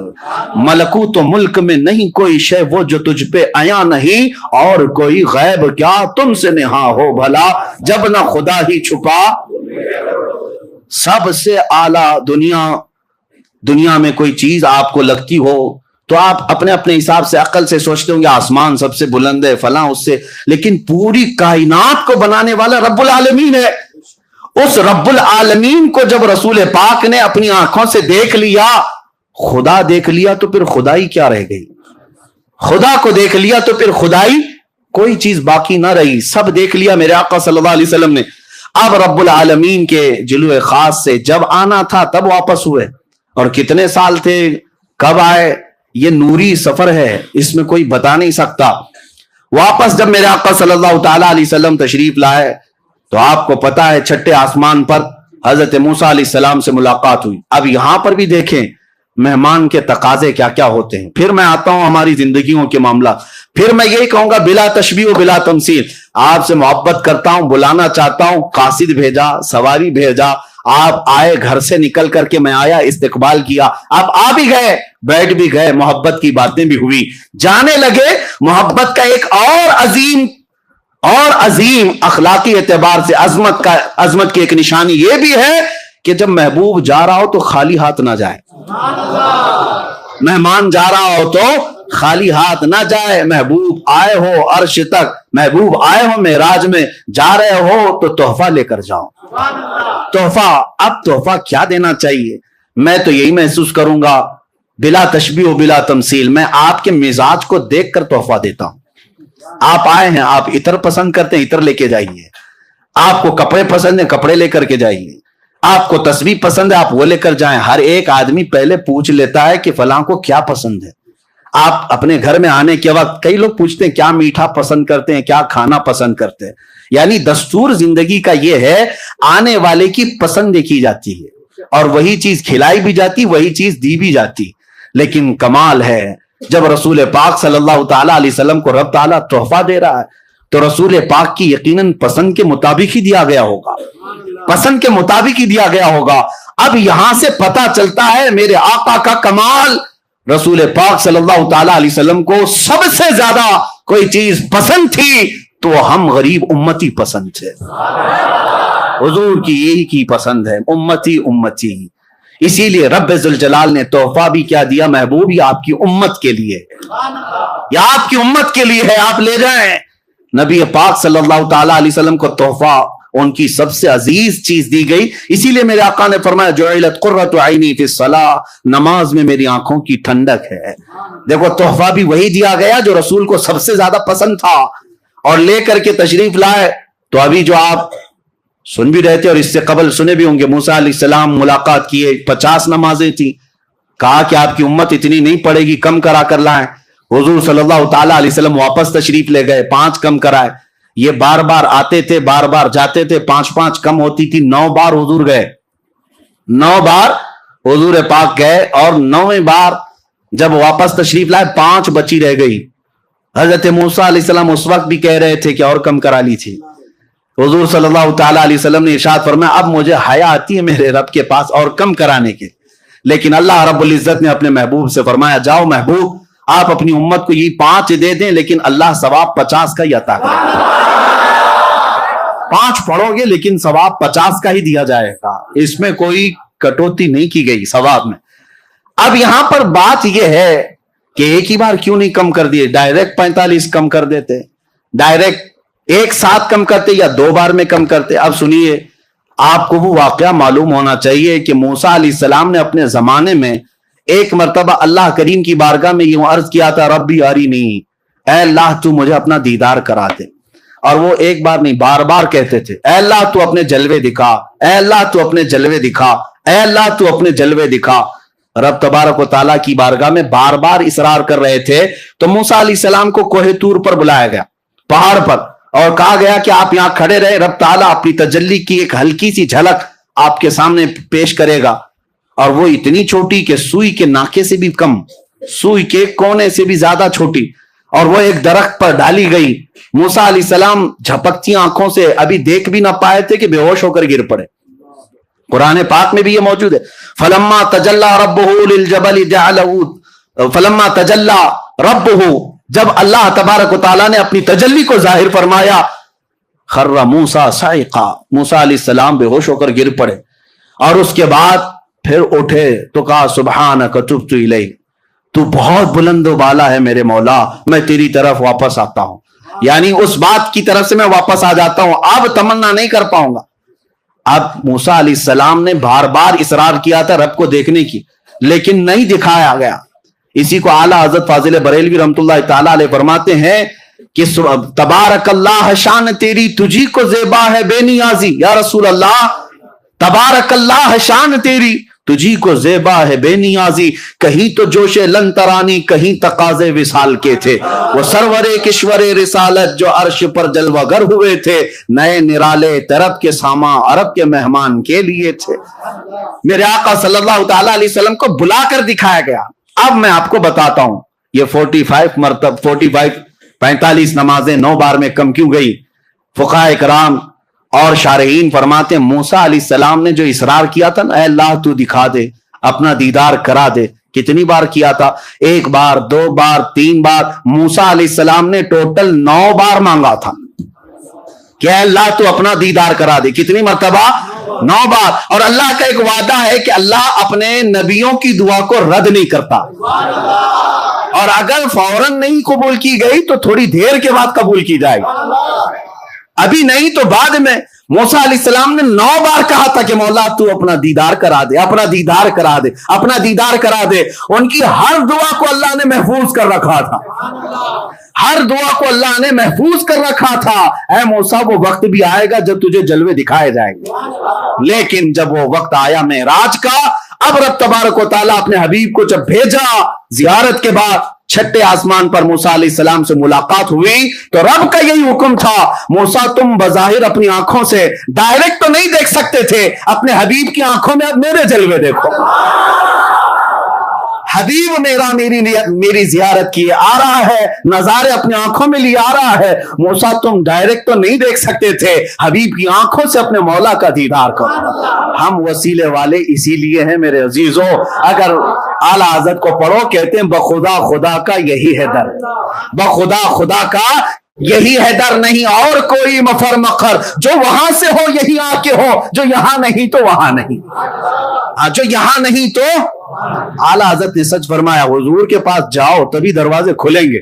ملکوت و ملک میں نہیں کوئی شے وہ جو تجھ پہ عیاں نہیں، اور کوئی غیب کیا تم سے نہاں ہو بھلا، جب نہ خدا ہی چھپا۔ سب سے اعلیٰ دنیا میں کوئی چیز آپ کو لگتی ہو تو آپ اپنے اپنے حساب سے عقل سے سوچتے ہوں گے آسمان سب سے بلند ہے فلاں اس سے، لیکن پوری کائنات کو بنانے والا رب العالمین ہے۔ اس رب العالمین کو جب رسول پاک نے اپنی آنکھوں سے دیکھ لیا، خدا دیکھ لیا، تو پھر خدائی کیا رہ گئی؟ خدا کو دیکھ لیا تو پھر خدائی کوئی چیز باقی نہ رہی، سب دیکھ لیا میرے آقا صلی اللہ علیہ وسلم نے۔ اب رب العالمین کے جلوے خاص سے جب آنا تھا تب واپس ہوئے، اور کتنے سال تھے، کب آئے، یہ نوری سفر ہے، اس میں کوئی بتا نہیں سکتا۔ واپس جب میرے آقا صلی اللہ تعالی علیہ وسلم تشریف لائے تو آپ کو پتا ہے چھٹے آسمان پر حضرت موسیٰ علیہ السلام سے ملاقات ہوئی۔ اب یہاں پر بھی دیکھیں مہمان کے تقاضے کیا کیا ہوتے ہیں۔ پھر میں آتا ہوں ہماری زندگیوں کے معاملہ، پھر میں یہی کہوں گا بلا تشبیہ و بلا تمثیل، آپ سے محبت کرتا ہوں، بلانا چاہتا ہوں، قاصد بھیجا، سواری بھیجا، آپ آئے، گھر سے نکل کر کے میں آیا، استقبال کیا، آپ آ بھی گئے، بیٹھ بھی گئے، محبت کی باتیں بھی ہوئی، جانے لگے۔ محبت کا ایک اور عظیم اخلاقی اعتبار سے عظمت کی ایک نشانی یہ بھی ہے کہ جب محبوب جا رہا ہو تو خالی ہاتھ نہ جائے، مہمان جا رہا ہو تو خالی ہاتھ نہ جائے۔ محبوب آئے ہو عرش تک، محبوب آئے ہو معراج میں، جا رہے ہو تو تحفہ لے کر جاؤ۔ تحفہ، اب تحفہ کیا دینا چاہیے؟ میں تو یہی محسوس کروں گا بلا تشبیہ و بلا تمثیل، میں آپ کے مزاج کو دیکھ کر تحفہ دیتا ہوں۔ آپ آئے ہیں، آپ عطر پسند کرتے ہیں، عطر لے کے جائیے۔ آپ کو کپڑے پسند ہیں، کپڑے لے کر کے جائیے۔ آپ کو تسبیح پسند ہے، آپ وہ لے کر جائیں۔ ہر ایک آدمی پہلے پوچھ لیتا ہے کہ فلاں کو کیا پسند ہے۔ آپ اپنے گھر میں آنے کے وقت کئی لوگ پوچھتے ہیں کیا میٹھا پسند کرتے ہیں، کیا کھانا پسند کرتے ہیں۔ یعنی دستور زندگی کا یہ ہے، آنے والے کی پسند دیکھی جاتی ہے، اور وہی چیز کھلائی بھی جاتی، وہی چیز دی بھی جاتی۔ لیکن کمال ہے جب رسول پاک صلی اللہ تعالی علیہ وسلم کو رب تعالیٰ تحفہ دے رہا ہے تو رسول پاک کی یقیناً پسند کے مطابق ہی دیا گیا ہوگا، پسند کے مطابق ہی دیا گیا ہوگا۔ اب یہاں سے پتا چلتا ہے میرے آقا کا کمال، رسول پاک صلی اللہ تعالی علیہ وسلم کو سب سے زیادہ کوئی چیز پسند تھی تو ہم غریب امتی پسند تھے۔ حضور کی یہی کی پسند ہے، امتی امتی، اسی لیے رب ذوالجلال نے تحفہ بھی کیا دیا محبوب، یہ آپ کی امت کے لیے، یہ آپ کی امت کے لیے ہے، آپ لے جائیں۔ نبی پاک صلی اللہ تعالی علیہ وسلم کو تحفہ ان کی سب سے عزیز چیز دی گئی، اسی لیے میرے آقا نے فرمایا جعلت قرۃ عینی فی الصلاۃ، نماز میں میری آنکھوں کی ٹھنڈک ہے۔ دیکھو تحفہ بھی وہی دیا گیا جو رسول کو سب سے زیادہ پسند تھا، اور لے کر کے تشریف لائے۔ تو ابھی جو آپ سن بھی رہے تھے اور اس سے قبل سنے بھی ہوں گے، موسیٰ علیہ السلام ملاقات کیے، 50 نمازیں تھیں، کہا کہ آپ کی امت اتنی نہیں پڑے گی، کم کرا کر لائیں۔ حضور صلی اللہ تعالی علیہ وسلم واپس تشریف لے گئے، 5 کم کرائے۔ یہ بار بار آتے تھے، بار بار جاتے تھے، 5 کم ہوتی تھی، 9 بار حضور گئے، 9 بار حضور پاک گئے، اور 9ویں بار جب واپس تشریف لائے 5 بچی رہ گئی۔ حضرت موسیٰ علیہ السلام اس وقت بھی کہہ رہے تھے کہ اور کم کرا لی تھی۔ حضور صلی اللہ تعالی علیہ وسلم نے ارشاد فرمایا اب مجھے حیا آتی ہے میرے رب کے پاس اور کم کرانے کے، لیکن اللہ رب العزت نے اپنے محبوب سے فرمایا جاؤ محبوب آپ اپنی امت کو یہ 5 دے دیں، لیکن اللہ ثواب 50 کا ہی عطا کرے گا۔ 5 پڑھو گے لیکن ثواب 50 کا ہی دیا جائے گا، اس میں کوئی کٹوتی نہیں کی گئی ثواب میں۔ اب یہاں پر بات یہ ہے کہ ایک ہی بار کیوں نہیں کم کر دیے، ڈائریکٹ 45 کم کر دیتے، ڈائریکٹ ایک ساتھ کم کرتے یا 2 بار میں کم کرتے۔ اب سنیے، آپ کو وہ واقعہ معلوم ہونا چاہیے کہ موسیٰ علیہ السلام نے اپنے زمانے میں ایک مرتبہ اللہ کریم کی بارگاہ میں یوں عرض کیا تھا ربی ارینی، اے اللہ تو مجھے اپنا دیدار کرا دے، اور وہ ایک بار نہیں بار بار کہتے تھے اے اللہ تو اپنے جلوے دکھا، اے اللہ تو اپنے جلوے دکھا، اے اللہ تو اپنے جلوے دکھا۔ رب تبارک و تعالیٰ کی بارگاہ میں بار بار اصرار کر رہے تھے، تو موسیٰ علیہ السلام کو کوہ طور پر بلایا گیا، پہاڑ پر، اور کہا گیا کہ آپ یہاں کھڑے رہے، رب تعالیٰ اپنی تجلی کی ایک ہلکی سی جھلک آپ کے سامنے پیش کرے گا، اور وہ اتنی چھوٹی کہ سوئی کے ناکے سے بھی کم، سوئی کے کونے سے بھی زیادہ چھوٹی، اور وہ ایک درخت پر ڈالی گئی۔ موسیٰ علیہ السلام جھپکتی آنکھوں سے ابھی دیکھ بھی نہ پائے تھے کہ بے ہوش ہو کر گر پڑے۔ قرآن پاک میں بھی یہ موجود ہے، فلما تجلی ربہ للجبل جعلہ، فلما تجلی ربہ، جب اللہ تبارک و تعالیٰ نے اپنی تجلی کو ظاہر فرمایا، خر موسیٰ صعقا، موسیٰ علیہ السلام بے ہوش ہو کر گر پڑے، اور اس کے بعد پھر اٹھے تو کہا سبحانک تبت الیک، تو بہت بلند و بالا ہے میرے مولا، میں تیری طرف واپس آتا ہوں، یعنی اس بات کی طرف سے میں واپس آ جاتا ہوں، اب تمنا نہیں کر پاؤں گا۔ اب موسیٰ علیہ السلام نے بار بار اصرار کیا تھا رب کو دیکھنے کی، لیکن نہیں دکھایا گیا۔ اسی کو اعلیٰ حضرت فاضل بریلوی رحمۃ اللہ تعالیٰ علیہ فرماتے ہیں کہ تبارک اللہ شان تیری تجھی کو زیبا ہے بے نیازی، یا رسول اللہ تبارک اللہ شان تیری تجھی کو زیبا ہے بے نیازی، کہیں تو جوش لن ترانی کہیں تقاضے وصال کے تھے، وہ سرور کشور رسالت جو عرش پر جلوہ گر ہوئے تھے، نئے نرالے طرب کے ساما عرب کے مہمان کے لیے تھے۔ میرے آقا صلی اللہ تعالیٰ علیہ وسلم کو بلا کر دکھایا گیا۔ اب میں آپ کو بتاتا ہوں یہ 45 نمازیں 9 بار میں کم کیوں گئی۔ فقہاء کرام اور شارحین فرماتے ہیں موسیٰ علیہ السلام نے جو اصرار کیا تھا نا اے اللہ تو دکھا دے، اپنا دیدار کرا دے، کتنی بار کیا تھا؟ 1 بار 2 بار 3 بار، موسیٰ علیہ السلام نے ٹوٹل 9 بار مانگا تھا کہ اے اللہ تو اپنا دیدار کرا دے، کتنی مرتبہ؟ 9 بار۔ اور اللہ کا ایک وعدہ ہے کہ اللہ اپنے نبیوں کی دعا کو رد نہیں کرتا، اور اگر فوراً نہیں قبول کی گئی تو تھوڑی دیر کے بعد قبول کی جائے گی، ابھی نہیں تو بعد میں۔ موسیٰ علیہ السلام نے 9 بار کہا تھا کہ مولا تو اپنا دیدار کرا دے، اپنا دیدار کرا دے، اپنا دیدار کرا دے۔ ان کی ہر دعا کو اللہ نے محفوظ کر رکھا تھا، ہر دعا کو اللہ نے محفوظ کر رکھا تھا۔ اے موسیٰ وہ وقت بھی آئے گا جب تجھے جلوے دکھائے جائیں گے، لیکن جب وہ وقت آیا معراج کا، اب رب تبارک و تعالیٰ اپنے حبیب کو جب بھیجا زیارت کے بعد، 6 آسمان پر موسیٰ علیہ السلام سے ملاقات ہوئی تو رب کا یہی حکم تھا موسیٰ تم بظاہر اپنی آنکھوں سے ڈائریکٹ تو نہیں دیکھ سکتے تھے، اپنے حبیب کی آنکھوں میں اب میرے جلوے دیکھو۔ حبیب میری زیارت کیے آ رہا ہے، نظارے اپنی آنکھوں میں لیے آ رہا ہے، موسیٰ تم ڈائریکٹ تو نہیں دیکھ سکتے تھے، حبیب کی آنکھوں سے اپنے مولا کا دیدار کرو۔ ہم وسیلے والے اسی لیے ہیں میرے عزیزوں، اگر اعلیٰ حضرت کو پڑھو کہتے ہیں بخدا خدا کا یہی ہے در، بخدا خدا کا یہی ہے در، نہیں اور کوئی مفر مخر، جو وہاں سے ہو یہی آ کے ہو، جو یہاں نہیں تو وہاں نہیں۔ جو یہاں نہیں تو اعلیٰ حضرت نے سچ فرمایا حضور کے پاس جاؤ تبھی دروازے کھلیں گے.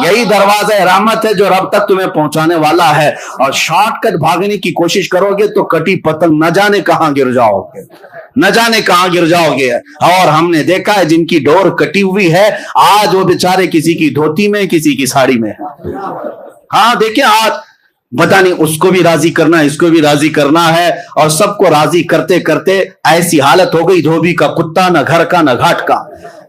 یہی دروازہ رحمت ہے جو رب تک تمہیں پہنچانے والا ہے. اور شارٹ کٹ بھاگنے کی کوشش کرو گے تو کٹی پتنگ نہ جانے کہاں گر جاؤ گے, نہ جانے کہاں گر جاؤ گے. اور ہم نے دیکھا ہے جن کی ڈور کٹی ہوئی ہے آج وہ بیچارے کسی کی دھوتی میں کسی کی ساڑی میں. ہاں دیکھیں آج پتا نہیں اس کو بھی راضی کرنا اس کو بھی راضی کرنا ہے, اور سب کو راضی کرتے کرتے ایسی حالت ہو گئی دھوبی کا کتا, نہ گھر کا نہ گھاٹ کا,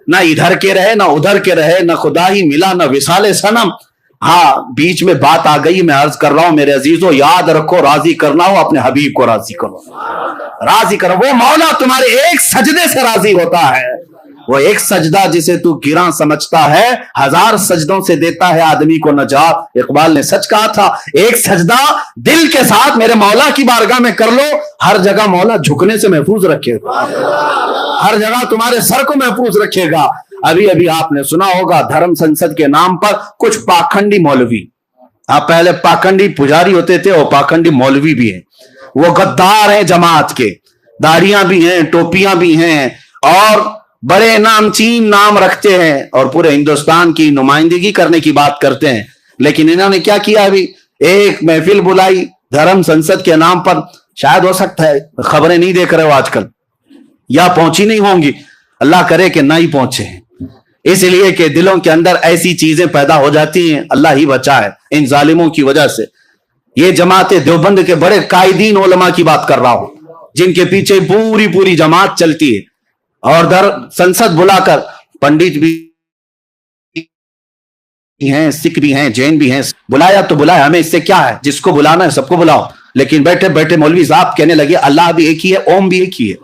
نہ ادھر کے رہے نہ ادھر کے رہے, نہ خدا ہی ملا نہ وصال صنم. ہاں بیچ میں بات آ گئی, میں عرض کر رہا ہوں میرے عزیزو یاد رکھو راضی کرنا ہو اپنے حبیب کو راضی کرو, راضی کرو. وہ مولا تمہارے ایک سجدے سے راضی ہوتا ہے. وہ ایک سجدہ جسے تو گراں سمجھتا ہے 1000 سجدوں سے دیتا ہے آدمی کو نجات. اقبال نے سچ کہا تھا, ایک سجدہ دل کے ساتھ میرے مولا کی بارگاہ میں کر لو, ہر جگہ مولا جھکنے سے محفوظ رکھے گا, ہر جگہ تمہارے سر کو محفوظ رکھے گا. ابھی ابھی آپ نے سنا ہوگا دھرم سنسد کے نام پر کچھ پاکھنڈی مولوی, آپ پہلے پاکھنڈی پجاری ہوتے تھے اور پاکھنڈی مولوی بھی ہیں, وہ غدار ہیں جماعت کے, داڑیاں بھی ہیں ٹوپیاں بھی ہیں اور بڑے نامچین نام رکھتے ہیں اور پورے ہندوستان کی نمائندگی کرنے کی بات کرتے ہیں. لیکن انہوں نے کیا کیا, ابھی ایک محفل بلائی دھرم سنسد کے نام پر, شاید ہو سکتا ہے خبریں نہیں دیکھ رہے ہو آج کل یا پہنچی نہیں ہوں گی, اللہ کرے کہ نہ ہی پہنچے, اس لیے کہ دلوں کے اندر ایسی چیزیں پیدا ہو جاتی ہیں, اللہ ہی بچائے ان ظالموں کی وجہ سے. یہ جماعت دیوبند کے بڑے قائدین علماء کی بات کر رہا ہوں جن کے پیچھے پوری جماعت چلتی ہے, اور در سنسد بلا کر پنڈت بھی ہیں, سکھ بھی ہیں, جین بھی ہیں, بلایا تو بلایا, ہمیں اس سے کیا ہے, جس کو بلانا ہے سب کو بلاؤ. لیکن بیٹھے بیٹھے مولوی صاحب کہنے لگے اللہ بھی ایک ہی ہے, اوم بھی ایک ہی ہے,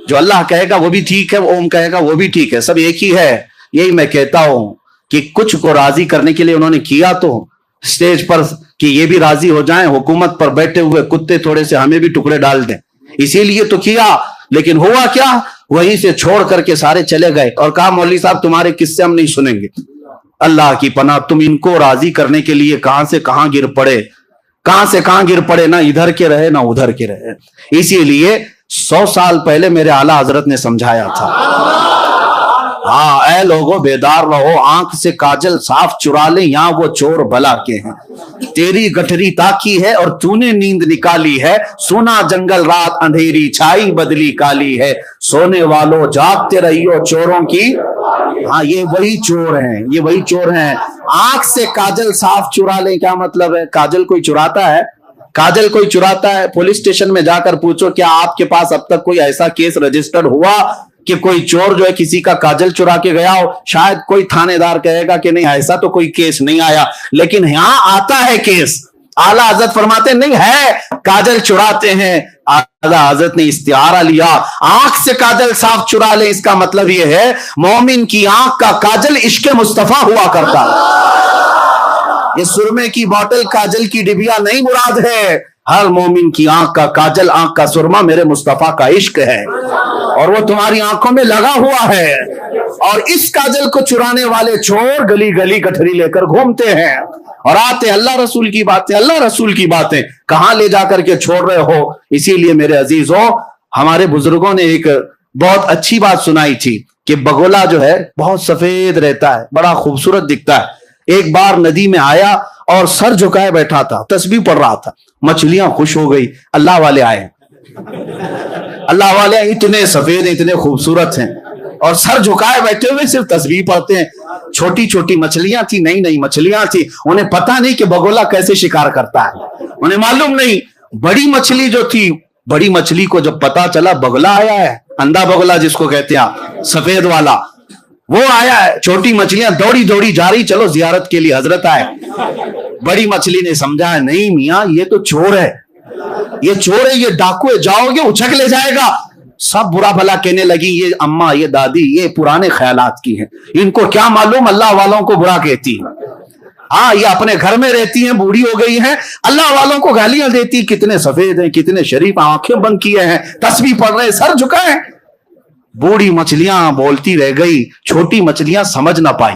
جو اللہ کہے گا وہ بھی ٹھیک ہے, اوم کہے گا وہ بھی ٹھیک ہے, سب ایک ہی ہے. یہی میں کہتا ہوں کہ کچھ کو راضی کرنے کے لیے انہوں نے کیا تو سٹیج پر کہ یہ بھی راضی ہو جائیں, حکومت پر بیٹھے ہوئے کتے تھوڑے سے ہمیں بھی ٹکڑے ڈال دیں, اسی لیے تو کیا. لیکن ہوا کیا, وہیں سے چھوڑ کر کے سارے چلے گئے اور کہا مولوی صاحب تمہارے قصے ہم نہیں سنیں گے. اللہ کی پناہ, تم ان کو راضی کرنے کے لیے کہاں سے کہاں گر پڑے, کہاں سے کہاں گر پڑے, نہ ادھر کے رہے نہ ادھر کے رہے. اسی لیے 100 سال پہلے میرے اعلیٰ حضرت نے سمجھایا تھا, ہاں اے لوگو بیدار رہو, آنکھ سے کاجل صاف چرا لیں یہاں وہ چور بلا کے ہیں. تیری گٹھری تاکی ہے اور تو نے نیند نکالی ہے, سونا جنگل رات اندھیری چھائی بدلی کالی ہے, سونے والوں جاگتے رہیو چوروں کی. ہاں یہ وہی چور ہیں, یہ وہی چور ہیں. آنکھ سے کاجل صاف چرا لیں, کیا مطلب ہے, کاجل کوئی چراتا ہے, کاجل کوئی چراتا ہے. پولیس اسٹیشن میں جا کر پوچھو کیا آپ کے پاس اب تک کوئی ایسا کیس رجسٹرڈ ہوا کہ کوئی چور جو ہے کسی کا کاجل چرا کے گیا ہو. شاید کوئی تھانے دار کہے گا کہ نہیں ایسا تو کوئی کیس نہیں آیا, لیکن یہاں آتا ہے کیس. اعلیٰ حضرت فرماتے نہیں ہے کاجل چراتے ہیں. اعلیٰ حضرت نے استعارہ لیا, آنکھ سے کاجل صاف چرا لیں, اس کا مطلب یہ ہے مومن کی آنکھ کا کاجل عشق مصطفیٰ ہوا کرتا ہے. یہ سرمے کی بوتل کاجل کی ڈبیا نہیں مراد ہے, ہر مومن کی آنکھ کا کاجل, آنکھ کا سرما میرے مصطفیٰ کا عشق ہے اور وہ تمہاری آنکھوں میں لگا ہوا ہے. اور اس کاجل کو چرانے والے چور گلی گلی گٹھری لے کر گھومتے ہیں اور آتے اللہ رسول کی باتیں, اللہ رسول کی باتیں, کہاں لے جا کر کے چھوڑ رہے ہو. اسی لیے میرے عزیزوں ہمارے بزرگوں نے ایک بہت اچھی بات سنائی تھی کہ بگولا جو ہے بہت سفید رہتا ہے, بڑا خوبصورت دکھتا ہے. ایک بار ندی میں آیا اور سر جھکائے بیٹھا تھا, تسبیح پڑھ رہا تھا. مچھلیاں خوش ہو گئی, اللہ والے آئے, اللہ والے اتنے سفید ہیں, اتنے خوبصورت ہیں اور سر جھکائے بیٹھے ہوئے صرف تسبیح پڑھتے ہیں. چھوٹی چھوٹی مچھلیاں تھی, نئی مچھلیاں تھی, انہیں پتا نہیں کہ بگولا کیسے شکار کرتا ہے, انہیں معلوم نہیں. بڑی مچھلی جو تھی, بڑی مچھلی کو جب پتا چلا بگلا آیا ہے, اندھا بگلا جس کو کہتے ہیں, سفید والا, وہ آیا ہے. چھوٹی مچھلیاں دوڑی دوڑی جا رہی, چلو زیارت کے لیے حضرت آئے. بڑی مچھلی نے سمجھا نہیں میاں یہ تو چور ہے, یہ چور ہے, یہ ڈاکو ہے, جاؤ گے اچھک لے جائے گا. سب برا بھلا کہنے لگی, یہ اماں یہ دادی یہ پرانے خیالات کی ہیں, ان کو کیا معلوم اللہ والوں کو برا کہتی ہیں. ہاں یہ اپنے گھر میں رہتی ہیں, بوڑھی ہو گئی ہیں, اللہ والوں کو گالیاں دیتی, کتنے سفید ہیں, کتنے شریف, آنکھیں بند کیے ہیں, تسبیح پڑھ رہے, سر جھکائے. بوڑھی مچھلیاں بولتی رہ گئی, چھوٹی مچھلیاں سمجھ نہ پائی.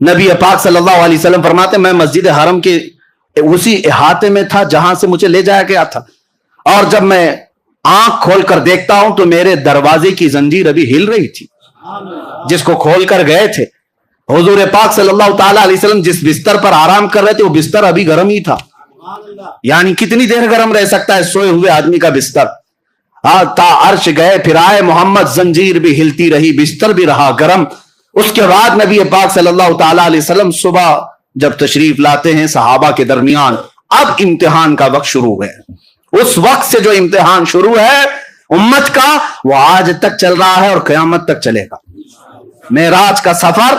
نبی پاک صلی اللہ علیہ وسلم فرماتے میں مسجد حرم کے اسی احاطے میں تھا جہاں سے مجھے لے جایا گیا تھا، اور جب میں آنکھ کھول کر دیکھتا ہوں تو میرے دروازے کی زنجیر ابھی ہل رہی تھی جس کو کھول کر گئے تھے حضور پاک صلی اللہ تعالی علیہ وسلم جس بستر پر آرام کر رہے تھے وہ بستر ابھی گرم ہی تھا. یعنی کتنی دیر گرم رہ سکتا ہے سوئے ہوئے آدمی کا بستر؟ تا عرش گئے پھر آئے محمد، زنجیر بھی ہلتی رہی، بستر بھی رہا گرم. اس کے بعد نبی پاک صلی اللہ تعالی علیہ وسلم صبح جب تشریف لاتے ہیں صحابہ کے درمیان، اب امتحان کا وقت شروع ہے. اس وقت سے جو امتحان شروع ہے امت کا وہ آج تک چل رہا ہے اور قیامت تک چلے گا. معراج کا سفر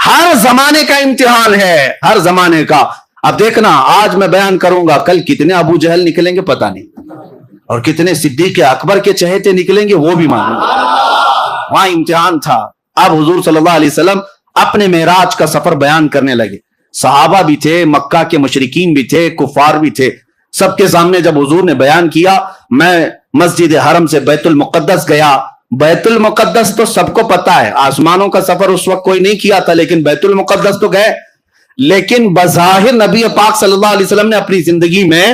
ہر زمانے کا امتحان ہے، ہر زمانے کا. اب دیکھنا آج میں بیان کروں گا، کل کتنے ابو جہل نکلیں گے پتہ نہیں، اور کتنے صدیق اکبر کے چہتے نکلیں گے وہ بھی معلوم. وہاں امتحان تھا. اب حضور صلی اللہ علیہ وسلم اپنے معراج کا سفر بیان کرنے لگے. صحابہ بھی تھے، مکہ کے مشرکین بھی تھے، کفار بھی تھے. سب کے سامنے جب حضور نے بیان کیا میں مسجد حرم سے بیت المقدس گیا. بیت المقدس تو سب کو پتا ہے، آسمانوں کا سفر اس وقت کوئی نہیں کیا تھا، لیکن بیت المقدس تو گئے. لیکن بظاہر نبی پاک صلی اللہ علیہ وسلم نے اپنی زندگی میں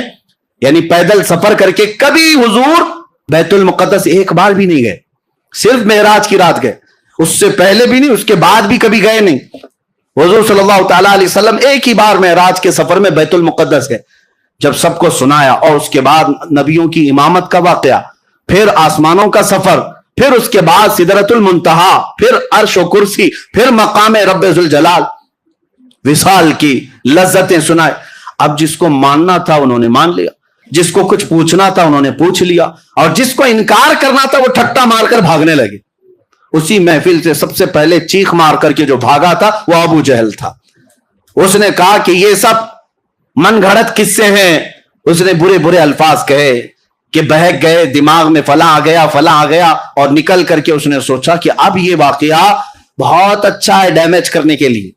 یعنی پیدل سفر کر کے کبھی حضور بیت المقدس ایک بار بھی نہیں گئے. صرف معراج کی رات گئے، اس سے پہلے بھی نہیں، اس کے بعد بھی کبھی گئے نہیں. حضور صلی اللہ تعالی علیہ وسلم ایک ہی بار معراج کے سفر میں بیت المقدس گئے. جب سب کو سنایا اور اس کے بعد نبیوں کی امامت کا واقعہ، پھر آسمانوں کا سفر، پھر اس کے بعد سدرۃ المنتہا، پھر عرش و کرسی، پھر مقام رب ذوالجلال، وصال کی لذتیں سنائے. اب جس کو ماننا تھا انہوں نے مان لیا، جس کو کچھ پوچھنا تھا انہوں نے پوچھ لیا، اور جس کو انکار کرنا تھا وہ ٹھٹا مار کر بھاگنے لگے. اسی محفل سے سب سے پہلے چیخ مار کر کے جو بھاگا تھا وہ ابو جہل تھا. اس نے کہا کہ یہ سب من گھڑت قصے ہیں. اس نے برے برے الفاظ کہے کہ بہک گئے، دماغ میں فلاں آ گیا فلاں آ گیا، اور نکل کر کے اس نے سوچا کہ اب یہ واقعہ بہت اچھا ہے ڈیمیج کرنے کے لیے.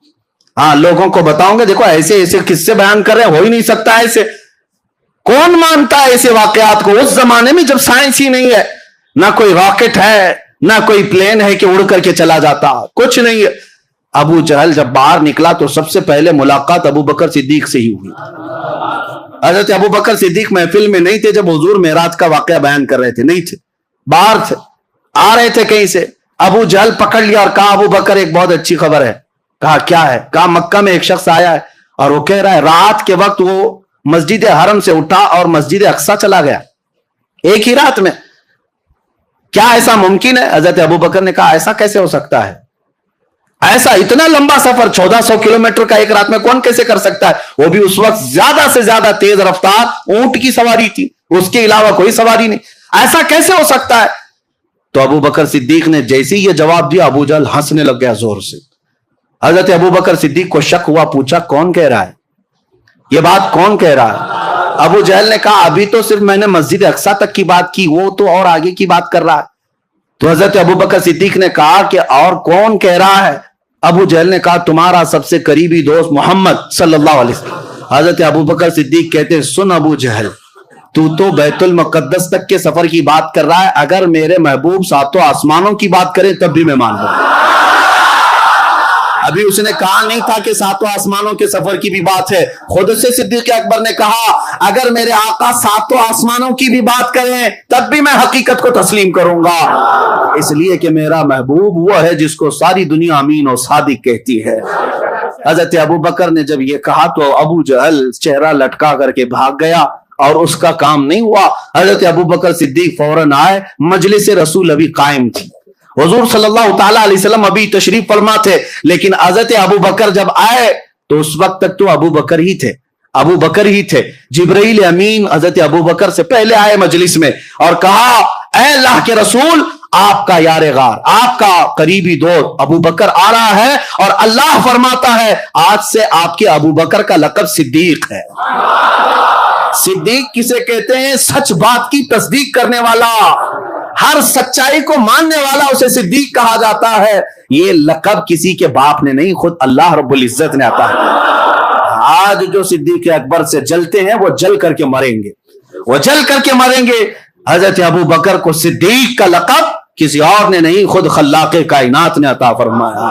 ہاں لوگوں کو بتاؤں گے دیکھو ایسے ایسے قصے بیان کر رہے ہیں، ہو ہی نہیں سکتا ایسے. کون مانتا ہے ایسے واقعات کو اس زمانے میں جب سائنس ہی نہیں ہے، نہ کوئی راکٹ ہے، نہ کوئی پلین ہے کہ اڑ کر کے چلا جاتا، کچھ نہیں ہے. ابو جہل جب باہر نکلا تو سب سے پہلے ملاقات ابو بکر صدیق سے ہی ہوئی. حضرت ابو بکر صدیق محفل میں نہیں تھے جب حضور معراج کا واقعہ بیان کر رہے تھے، نہیں تھے، باہر تھے، آ رہے تھے کہیں سے. ابو جہل پکڑ لیا اور کہا ابو بکر ایک بہت اچھی خبر ہے. کہا کیا ہے؟ کہا مکہ میں ایک شخص آیا ہے اور وہ کہہ رہا ہے رات کے وقت وہ مسجد حرم سے اٹھا اور مسجد اقصی چلا گیا ایک ہی رات میں. کیا ایسا ممکن ہے؟ حضرت ابو بکر نے کہا ایسا کیسے ہو سکتا ہے؟ ایسا اتنا لمبا سفر 1400 کلومیٹر کا ایک رات میں کون کیسے کر سکتا ہے؟ وہ بھی اس وقت زیادہ سے زیادہ تیز رفتار اونٹ کی سواری تھی، اس کے علاوہ کوئی سواری نہیں. ایسا کیسے ہو سکتا ہے؟ تو ابو بکر صدیق نے جیسے ہی یہ جواب دیا ابو جہل ہنسنے لگ گیا زور سے. حضرت ابو بکر صدیق کو شک ہوا، پوچھا کون کہہ رہا ہے یہ بات، کون کہہ رہا ہے؟ ابو جہل نے کہا ابھی تو صرف میں نے مسجد اقصی تک کی بات کی، وہ تو اور آگے کی بات کر رہا ہے. تو حضرت ابو بکر صدیق نے کہا کہ اور کون کہہ رہا ہے؟ ابو جہل نے کہا تمہارا سب سے قریبی دوست محمد صلی اللہ علیہ وسلم. حضرت ابو بکر صدیق کہتے سن ابو جہل، تو بیت المقدس تک کے سفر کی بات کر رہا ہے، اگر میرے محبوب ساتوں آسمانوں کی بات کریں تب بھی میں مان لوں. ابھی اس نے کہا نہیں تھا کہ ساتوں آسمانوں کے سفر کی بھی بات ہے. خود سے صدیق اکبر نے کہا اگر میرے آقا ساتوں آسمانوں کی بھی بات کریں تب بھی میں حقیقت کو تسلیم کروں گا، اس لیے کہ میرا محبوب وہ ہے جس کو ساری دنیا امین اور صادق کہتی ہے. حضرت ابو بکر نے جب یہ کہا تو ابو جہل چہرہ لٹکا کر کے بھاگ گیا اور اس کا کام نہیں ہوا. حضرت ابو بکر صدیق فوراً آئے، مجلس رسول ابھی قائم تھی، حضور صلی اللہ تعالی علیہ وسلم ابھی تشریف فرما تھے، لیکن حضرت ابو بکر جب آئے تو اس وقت تک تو ابو بکر ہی تھے. جبرائیل امین حضرت ابو بکر سے پہلے آئے مجلس میں اور کہا اے اللہ کے رسول، آپ کا یار غار، آپ کا قریبی دوست ابو بکر آ رہا ہے اور اللہ فرماتا ہے آج سے آپ کے ابو بکر کا لقب صدیق ہے. صدیق کسے کہتے ہیں؟ سچ بات کی تصدیق کرنے والا، ہر سچائی کو ماننے والا اسے صدیق کہا جاتا ہے. یہ لقب کسی کے باپ نے نہیں، خود اللہ رب العزت نے عطا ہے. آج جو صدیق اکبر سے جلتے ہیں وہ جل کر کے مریں گے. حضرت ابو بکر کو صدیق کا لقب کسی اور نے نہیں، خود خلاق کائنات نے عطا فرمایا.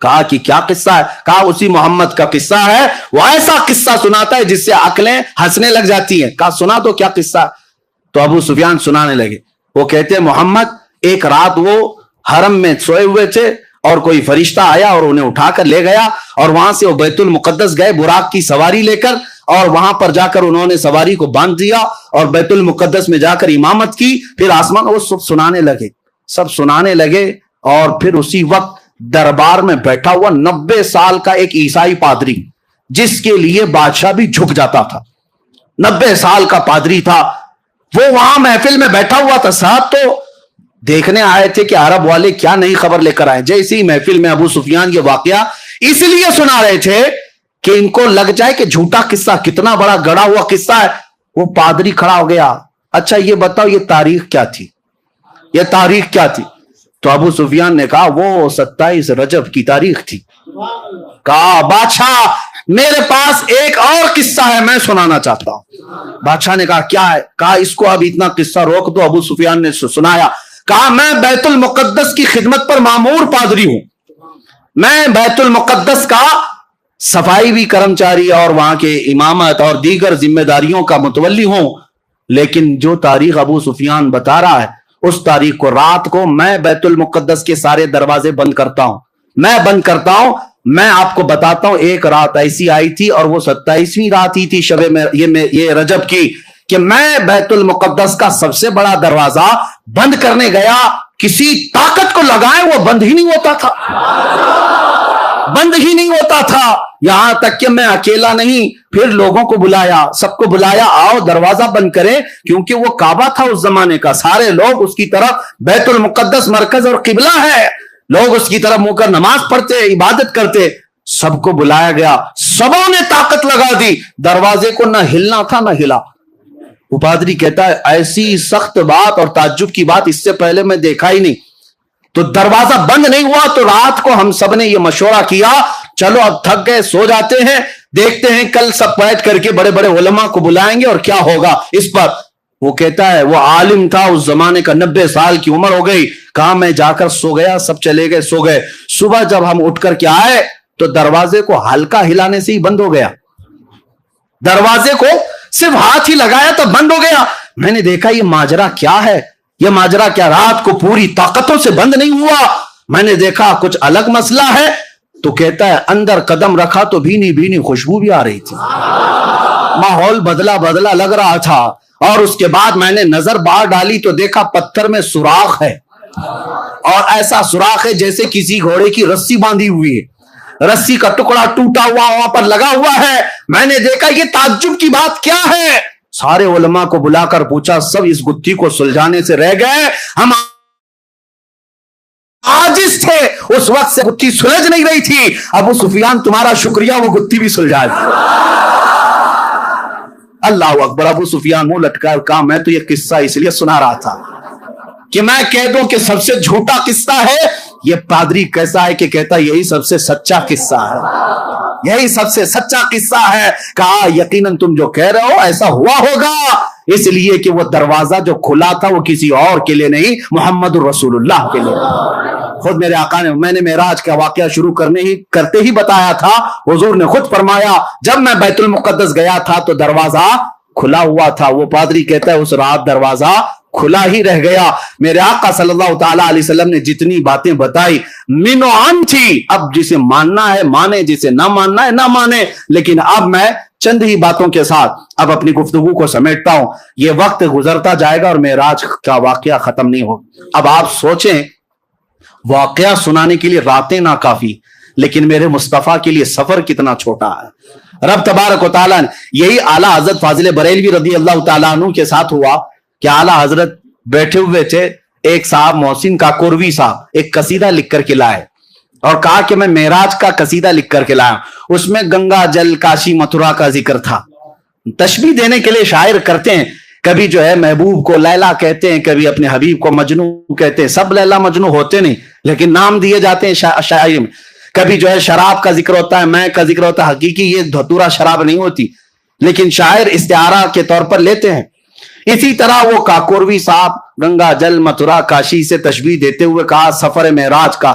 کہا کہ کیا قصہ ہے؟ کہا اسی محمد کا قصہ ہے، وہ ایسا قصہ سناتا ہے جس سے عقلیں ہنسنے لگ جاتی ہیں۔ کہا سنا تو کیا قصہ ہے؟ تو ابو سفیان سنانے لگے۔ وہ کہتے ہیں محمد ایک رات وہ حرم میں سوئے ہوئے تھے اور کوئی فرشتہ آیا اور انہیں اٹھا کر لے گیا، اور وہاں سے وہ بیت المقدس گئے براق کی سواری لے کر، اور وہاں پر جا کر انہوں نے سواری کو باندھ دیا اور بیت المقدس میں جا کر امامت کی۔ پھر آسمان وہ سب سنانے لگے اور پھر اسی وقت دربار میں بیٹھا ہوا 90 سال کا ایک عیسائی پادری، جس کے لیے بادشاہ بھی جھک جاتا تھا، 90 سال کا پادری تھا، وہ وہاں محفل میں بیٹھا ہوا تھا۔ صاحب تو دیکھنے آئے تھے کہ عرب والے کیا نئی خبر لے کر آئے۔ جیسے ہی محفل میں ابو سفیان یہ واقعہ اس لیے سنا رہے تھے کہ ان کو لگ جائے کہ جھوٹا قصہ، کتنا بڑا گڑا ہوا قصہ ہے۔ وہ پادری کھڑا ہو گیا، اچھا یہ بتاؤ یہ تاریخ کیا تھی، یہ تاریخ کیا تھی؟ تو ابو سفیان نے کہا وہ 27 رجب کی تاریخ تھی۔ کہا بادشاہ میرے پاس ایک اور قصہ ہے، میں سنانا چاہتا ہوں۔ بادشاہ نے کہا کیا ہے؟ کہا اس کو اب اتنا قصہ روک دو۔ ابو سفیان نے سنایا، کہا میں بیت المقدس کی خدمت پر مامور پادری ہوں، میں بیت المقدس کا صفائی بھی کرمچاری اور وہاں کے امامت اور دیگر ذمہ داریوں کا متولی ہوں، لیکن جو تاریخ ابو سفیان بتا رہا ہے اس تاریخ کو رات کو میں بیت المقدس کے سارے دروازے بند کرتا ہوں، میں آپ کو بتاتا ہوں ایک رات ایسی آئی تھی اور وہ 27ویں رات ہی تھی شب یہ رجب کی، کہ میں بیت المقدس کا سب سے بڑا دروازہ بند کرنے گیا، کسی طاقت کو لگائے وہ بند ہی نہیں ہوتا تھا، یہاں تک کہ میں اکیلا نہیں، پھر لوگوں کو بلایا، سب کو بلایا، آؤ دروازہ بند کریں، کیونکہ وہ کعبہ تھا اس زمانے کا، سارے لوگ اس کی طرف، بیت المقدس مرکز اور قبلہ ہے، لوگ اس کی طرف منہ کر نماز پڑھتے، عبادت کرتے۔ سب کو بلایا گیا، سبوں نے طاقت لگا دی، دروازے کو نہ ہلنا تھا نہ ہلا۔ وہ پادری کہتا ہے ایسی سخت بات اور تعجب کی بات اس سے پہلے میں دیکھا ہی نہیں۔ تو دروازہ بند نہیں ہوا، تو رات کو ہم سب نے یہ مشورہ کیا چلو اب تھک گئے سو جاتے ہیں، دیکھتے ہیں کل سب بیٹھ کر کے بڑے بڑے علماء کو بلائیں گے اور کیا ہوگا اس پر۔ وہ کہتا ہے وہ عالم تھا اس زمانے کا، 90 سال کی عمر ہو گئی، کہا میں جا کر سو گیا، سب چلے گئے سو گئے، صبح جب ہم اٹھ کر کے آئے تو دروازے کو ہلکا ہلانے سے ہی بند ہو گیا، دروازے کو صرف ہاتھ ہی لگایا تو بند ہو گیا۔ میں نے دیکھا یہ ماجرا کیا ہے، یہ ماجرا کیا، رات کو پوری طاقتوں سے بند نہیں ہوا، میں نے دیکھا کچھ الگ مسئلہ ہے۔ تو کہتا ہے اندر قدم رکھا تو بھینی بھینی خوشبو بھی آ رہی تھی، ماحول بدلا بدلا لگ رہا تھا، اور اس کے بعد میں نے نظر باہر ڈالی تو دیکھا پتھر میں سوراخ ہے، اور ایسا سوراخ ہے جیسے کسی گھوڑے کی رسی باندھی ہوئی ہے، رسی کا ٹکڑا ٹوٹا ہوا وہاں پر لگا ہوا ہے۔ میں نے دیکھا یہ تعجب کی بات کیا ہے، سارے علماء کو بلا کر پوچھا، سب اس گتھی کو سلجھانے سے رہ گئے، ہم عاجز تھے، اس وقت سے گتھی سلجھ نہیں رہی تھی، ابو سفیان تمہارا شکریہ وہ گتھی بھی سلجھا دی۔ اللہ اکبر، ابو سفیان منہ لٹکا کہا میں تو یہ قصہ اس لیے سنا رہا تھا کہ میں کہہ دوں کہ سب سے جھوٹا قصہ ہے۔ یہ پادری کیسا ہے کہ کہتا یہی سب سے سچا قصہ ہے، یہی سب سے سچا قصہ ہے۔ کہا یقیناً تم جو کہہ رہے ہو ایسا ہوا ہوگا، اس لیے کہ وہ دروازہ جو کھلا تھا وہ کسی اور کے لیے نہیں، محمد الرسول اللہ کے لیے۔ خود میرے آقا نے، میں نے معراج کا واقعہ شروع کرتے ہی بتایا تھا، حضور نے خود فرمایا جب میں بیت المقدس گیا تھا تو دروازہ کھلا ہوا تھا۔ وہ پادری کہتا ہے اس رات دروازہ کھلا ہی رہ گیا۔ میرے آقا صلی اللہ تعالیٰ علیہ وسلم نے جتنی باتیں بتائی من و عن تھی، اب جسے ماننا ہے مانے، جسے نہ ماننا ہے نہ مانے، لیکن اب میں چند ہی باتوں کے ساتھ اب اپنی گفتگو کو سمیٹتا ہوں، یہ وقت گزرتا جائے گا اور معراج کا واقعہ ختم نہیں ہو۔ اب آپ سوچیں واقعہ سنانے کے لیے راتیں نہ کافی، لیکن میرے مصطفیٰ کے لیے سفر کتنا چھوٹا ہے۔ رب تبارک و تعالیٰ نے یہی اعلیٰ حضرت فاضل بریلوی رضی اللہ تعالیٰ عنہ کے ساتھ ہوا کہ اعلیٰ حضرت بیٹھے ہوئے تھے، ایک صاحب محسن کاکوروی صاحب ایک قصیدہ لکھ کر کے لائے اور کہا کہ میں معراج کا قصیدہ لکھ کر کے لایا، اس میں گنگا جل کاشی متھرا کا ذکر تھا۔ تشبیہ دینے کے لیے شاعر کرتے ہیں، کبھی جو ہے محبوب کو لیلا کہتے ہیں، کبھی اپنے حبیب کو مجنو کہتے ہیں، سب لیلا مجنو ہوتے نہیں لیکن نام دیے جاتے ہیں شاعری میں۔ کبھی جو ہے شراب کا ذکر ہوتا ہے، میں کا ذکر ہوتا ہے، حقیقی یہ دھتورا شراب نہیں ہوتی لیکن شاعر استعارہ کے طور پر لیتے ہیں۔ اسی طرح وہ کاکوروی صاحب گنگا جل متھرا کاشی سے تشبیہ دیتے ہوئے کہا سفر معراج کا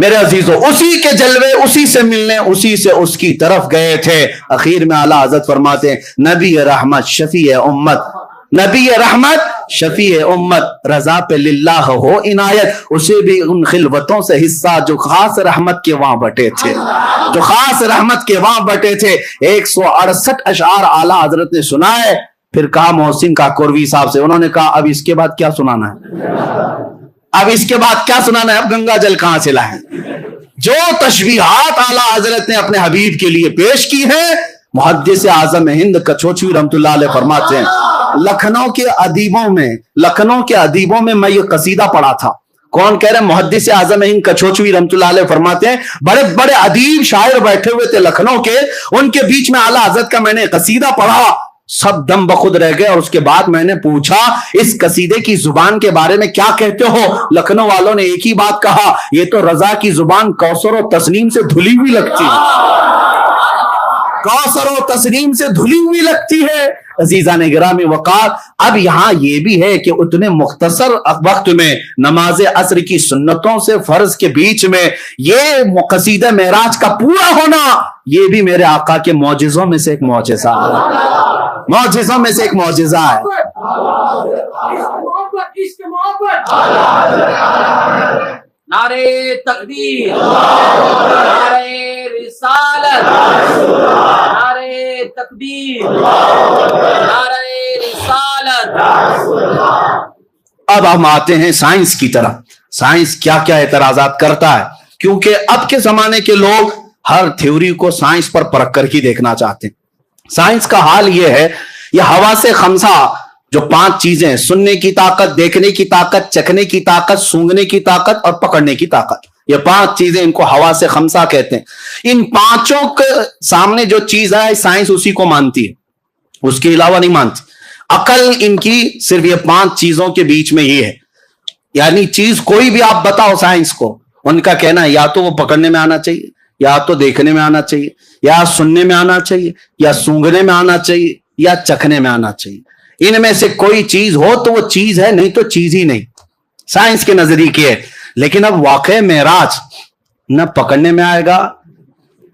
میرے عزیزوں اسی کے جلوے اسی سے ملنے اسی سے اس کی طرف گئے تھے. اخیر میں اعلیٰ حضرت فرماتے ہیں نبی رحمت شفیع امت، نبی رحمت شفیع امت، رضا پہ للہ ہو عنایت، اسے بھی ان خلوتوں سے حصہ جو خاص رحمت کے وہاں بٹے تھے، جو خاص رحمت کے وہاں بٹے تھے. 168 اشعار اعلیٰ حضرت نے سنائے. پھر کہا محسن کا کوروی صاحب سے، انہوں نے کہا اب اس کے بعد کیا سنانا ہے، اب اس کے بعد کیا سنانا ہے، اب گنگا جل کہاں سے لائیں. جو تشبیہات اعلیٰ حضرت نے اپنے حبیب کے لیے پیش کی ہیں، محدث اعظم ہند کچھوچوی رحمۃ اللہ علیہ فرماتے ہیں لکھنؤ کے ادیبوں میں میں یہ قصیدہ پڑھا تھا. کون کہہ رہے ہیں؟ محدث اعظم ہند کچھوچوی رحمۃ اللہ علیہ فرماتے ہیں بڑے بڑے ادیب شاعر بیٹھے ہوئے تھے لکھنؤ کے، ان کے بیچ میں اعلیٰ حضرت کا میں نے قصیدہ پڑھا، سب دم بخود رہ گئے. اور اس کے بعد میں نے پوچھا اس قصیدے کی زبان کے بارے میں کیا کہتے ہو؟ لکھنؤ والوں نے ایک ہی بات کہا، یہ تو رضا کی زبان کوثر و تسنیم سے دھلی ہوئی لگتی ہے، کوثر و تسنیم سے دھلی ہوئی لگتی ہے. عزیزان گرامی وقار، اب یہاں یہ بھی ہے کہ اتنے مختصر وقت میں نماز عصر کی سنتوں سے فرض کے بیچ میں یہ قصیدہ معراج کا پورا ہونا، یہ بھی میرے آقا کے معجزوں میں سے ایک معجزہ ہے، معجزوں میں سے ایک معجزہ ہے. نعرے تکبیر، نعرے رسالت، نعرے تکبیر، نعرے رسالت. اب ہم آتے ہیں سائنس کی طرف. سائنس کیا کیا اعتراضات کرتا ہے، کیونکہ اب کے زمانے کے لوگ ہر تھیوری کو سائنس پر پرکھ کر کے دیکھنا چاہتے ہیں. سائنس کا حال یہ ہے، یہ حواس خمسہ جو 5 چیزیں، سننے کی طاقت، دیکھنے کی طاقت، چکھنے کی طاقت، سونگھنے کی طاقت اور پکڑنے کی طاقت، یہ 5 چیزیں ان کو حواس خمسہ کہتے ہیں. ان 5 کے سامنے جو چیز ہے سائنس اسی کو مانتی ہے، اس کے علاوہ نہیں مانتی. عقل ان کی صرف یہ 5 چیزوں کے بیچ میں یہ ہے، یعنی چیز کوئی بھی آپ بتاؤ سائنس کو، ان کا کہنا ہے یا تو وہ پکڑنے میں آنا چاہیے، یا تو دیکھنے میں آنا چاہیے، یا سننے میں آنا چاہیے، یا سونگھنے میں آنا چاہیے، یا چکھنے میں آنا چاہیے. ان میں سے کوئی چیز ہو تو وہ چیز ہے، نہیں تو چیز ہی نہیں، سائنس کے نظریے کی ہے. لیکن اب واقع معراج نہ پکڑنے میں آئے گا،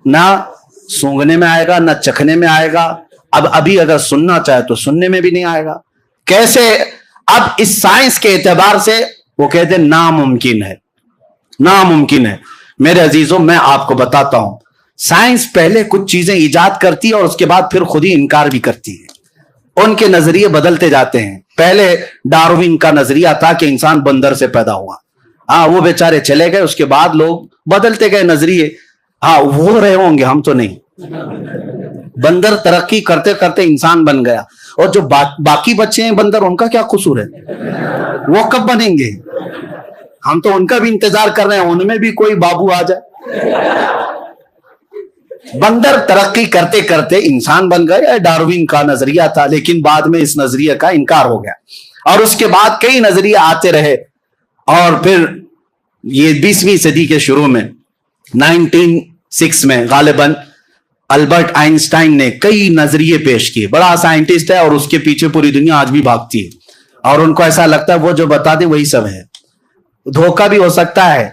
نہ سونگھنے میں آئے گا، نہ چکھنے میں آئے گا. اب ابھی اگر سننا چاہے تو سننے میں بھی نہیں آئے گا. کیسے؟ اب اس سائنس کے اعتبار سے وہ کہتے ہیں ناممکن ہے، ناممکن ہے. میرے عزیزوں میں آپ کو بتاتا ہوں، سائنس پہلے کچھ چیزیں ایجاد کرتی ہے اور اس کے بعد پھر خود ہی انکار بھی کرتی ہے. ان کے نظریے بدلتے جاتے ہیں. پہلے ڈاروین کا نظریہ تھا کہ انسان بندر سے پیدا ہوا، وہ بیچارے چلے گئے، اس کے بعد لوگ بدلتے گئے نظریے. وہ رہے ہوں گے، ہم تو نہیں. بندر ترقی کرتے کرتے انسان بن گیا، اور جو باقی بچے ہیں بندر، ان کا کیا قصور ہے؟ وہ کب بنیں گے؟ ہم تو ان کا بھی انتظار کر رہے ہیں، ان میں بھی کوئی بابو آ جائے. بندر ترقی کرتے کرتے انسان بن گئے، ڈاروین کا نظریہ تھا، لیکن بعد میں اس نظریے کا انکار ہو گیا، اور اس کے بعد کئی نظریے آتے رہے. اور پھر یہ 20ویں صدی کے شروع میں 1906 میں غالباً البرٹ آئنسٹائن نے کئی نظریے پیش کیے. بڑا سائنٹسٹ ہے اور اس کے پیچھے پوری دنیا آج بھی بھاگتی ہے، اور ان کو ایسا لگتا ہے وہ جو بتا دے وہی سب ہے. دھوکہ بھی ہو سکتا ہے،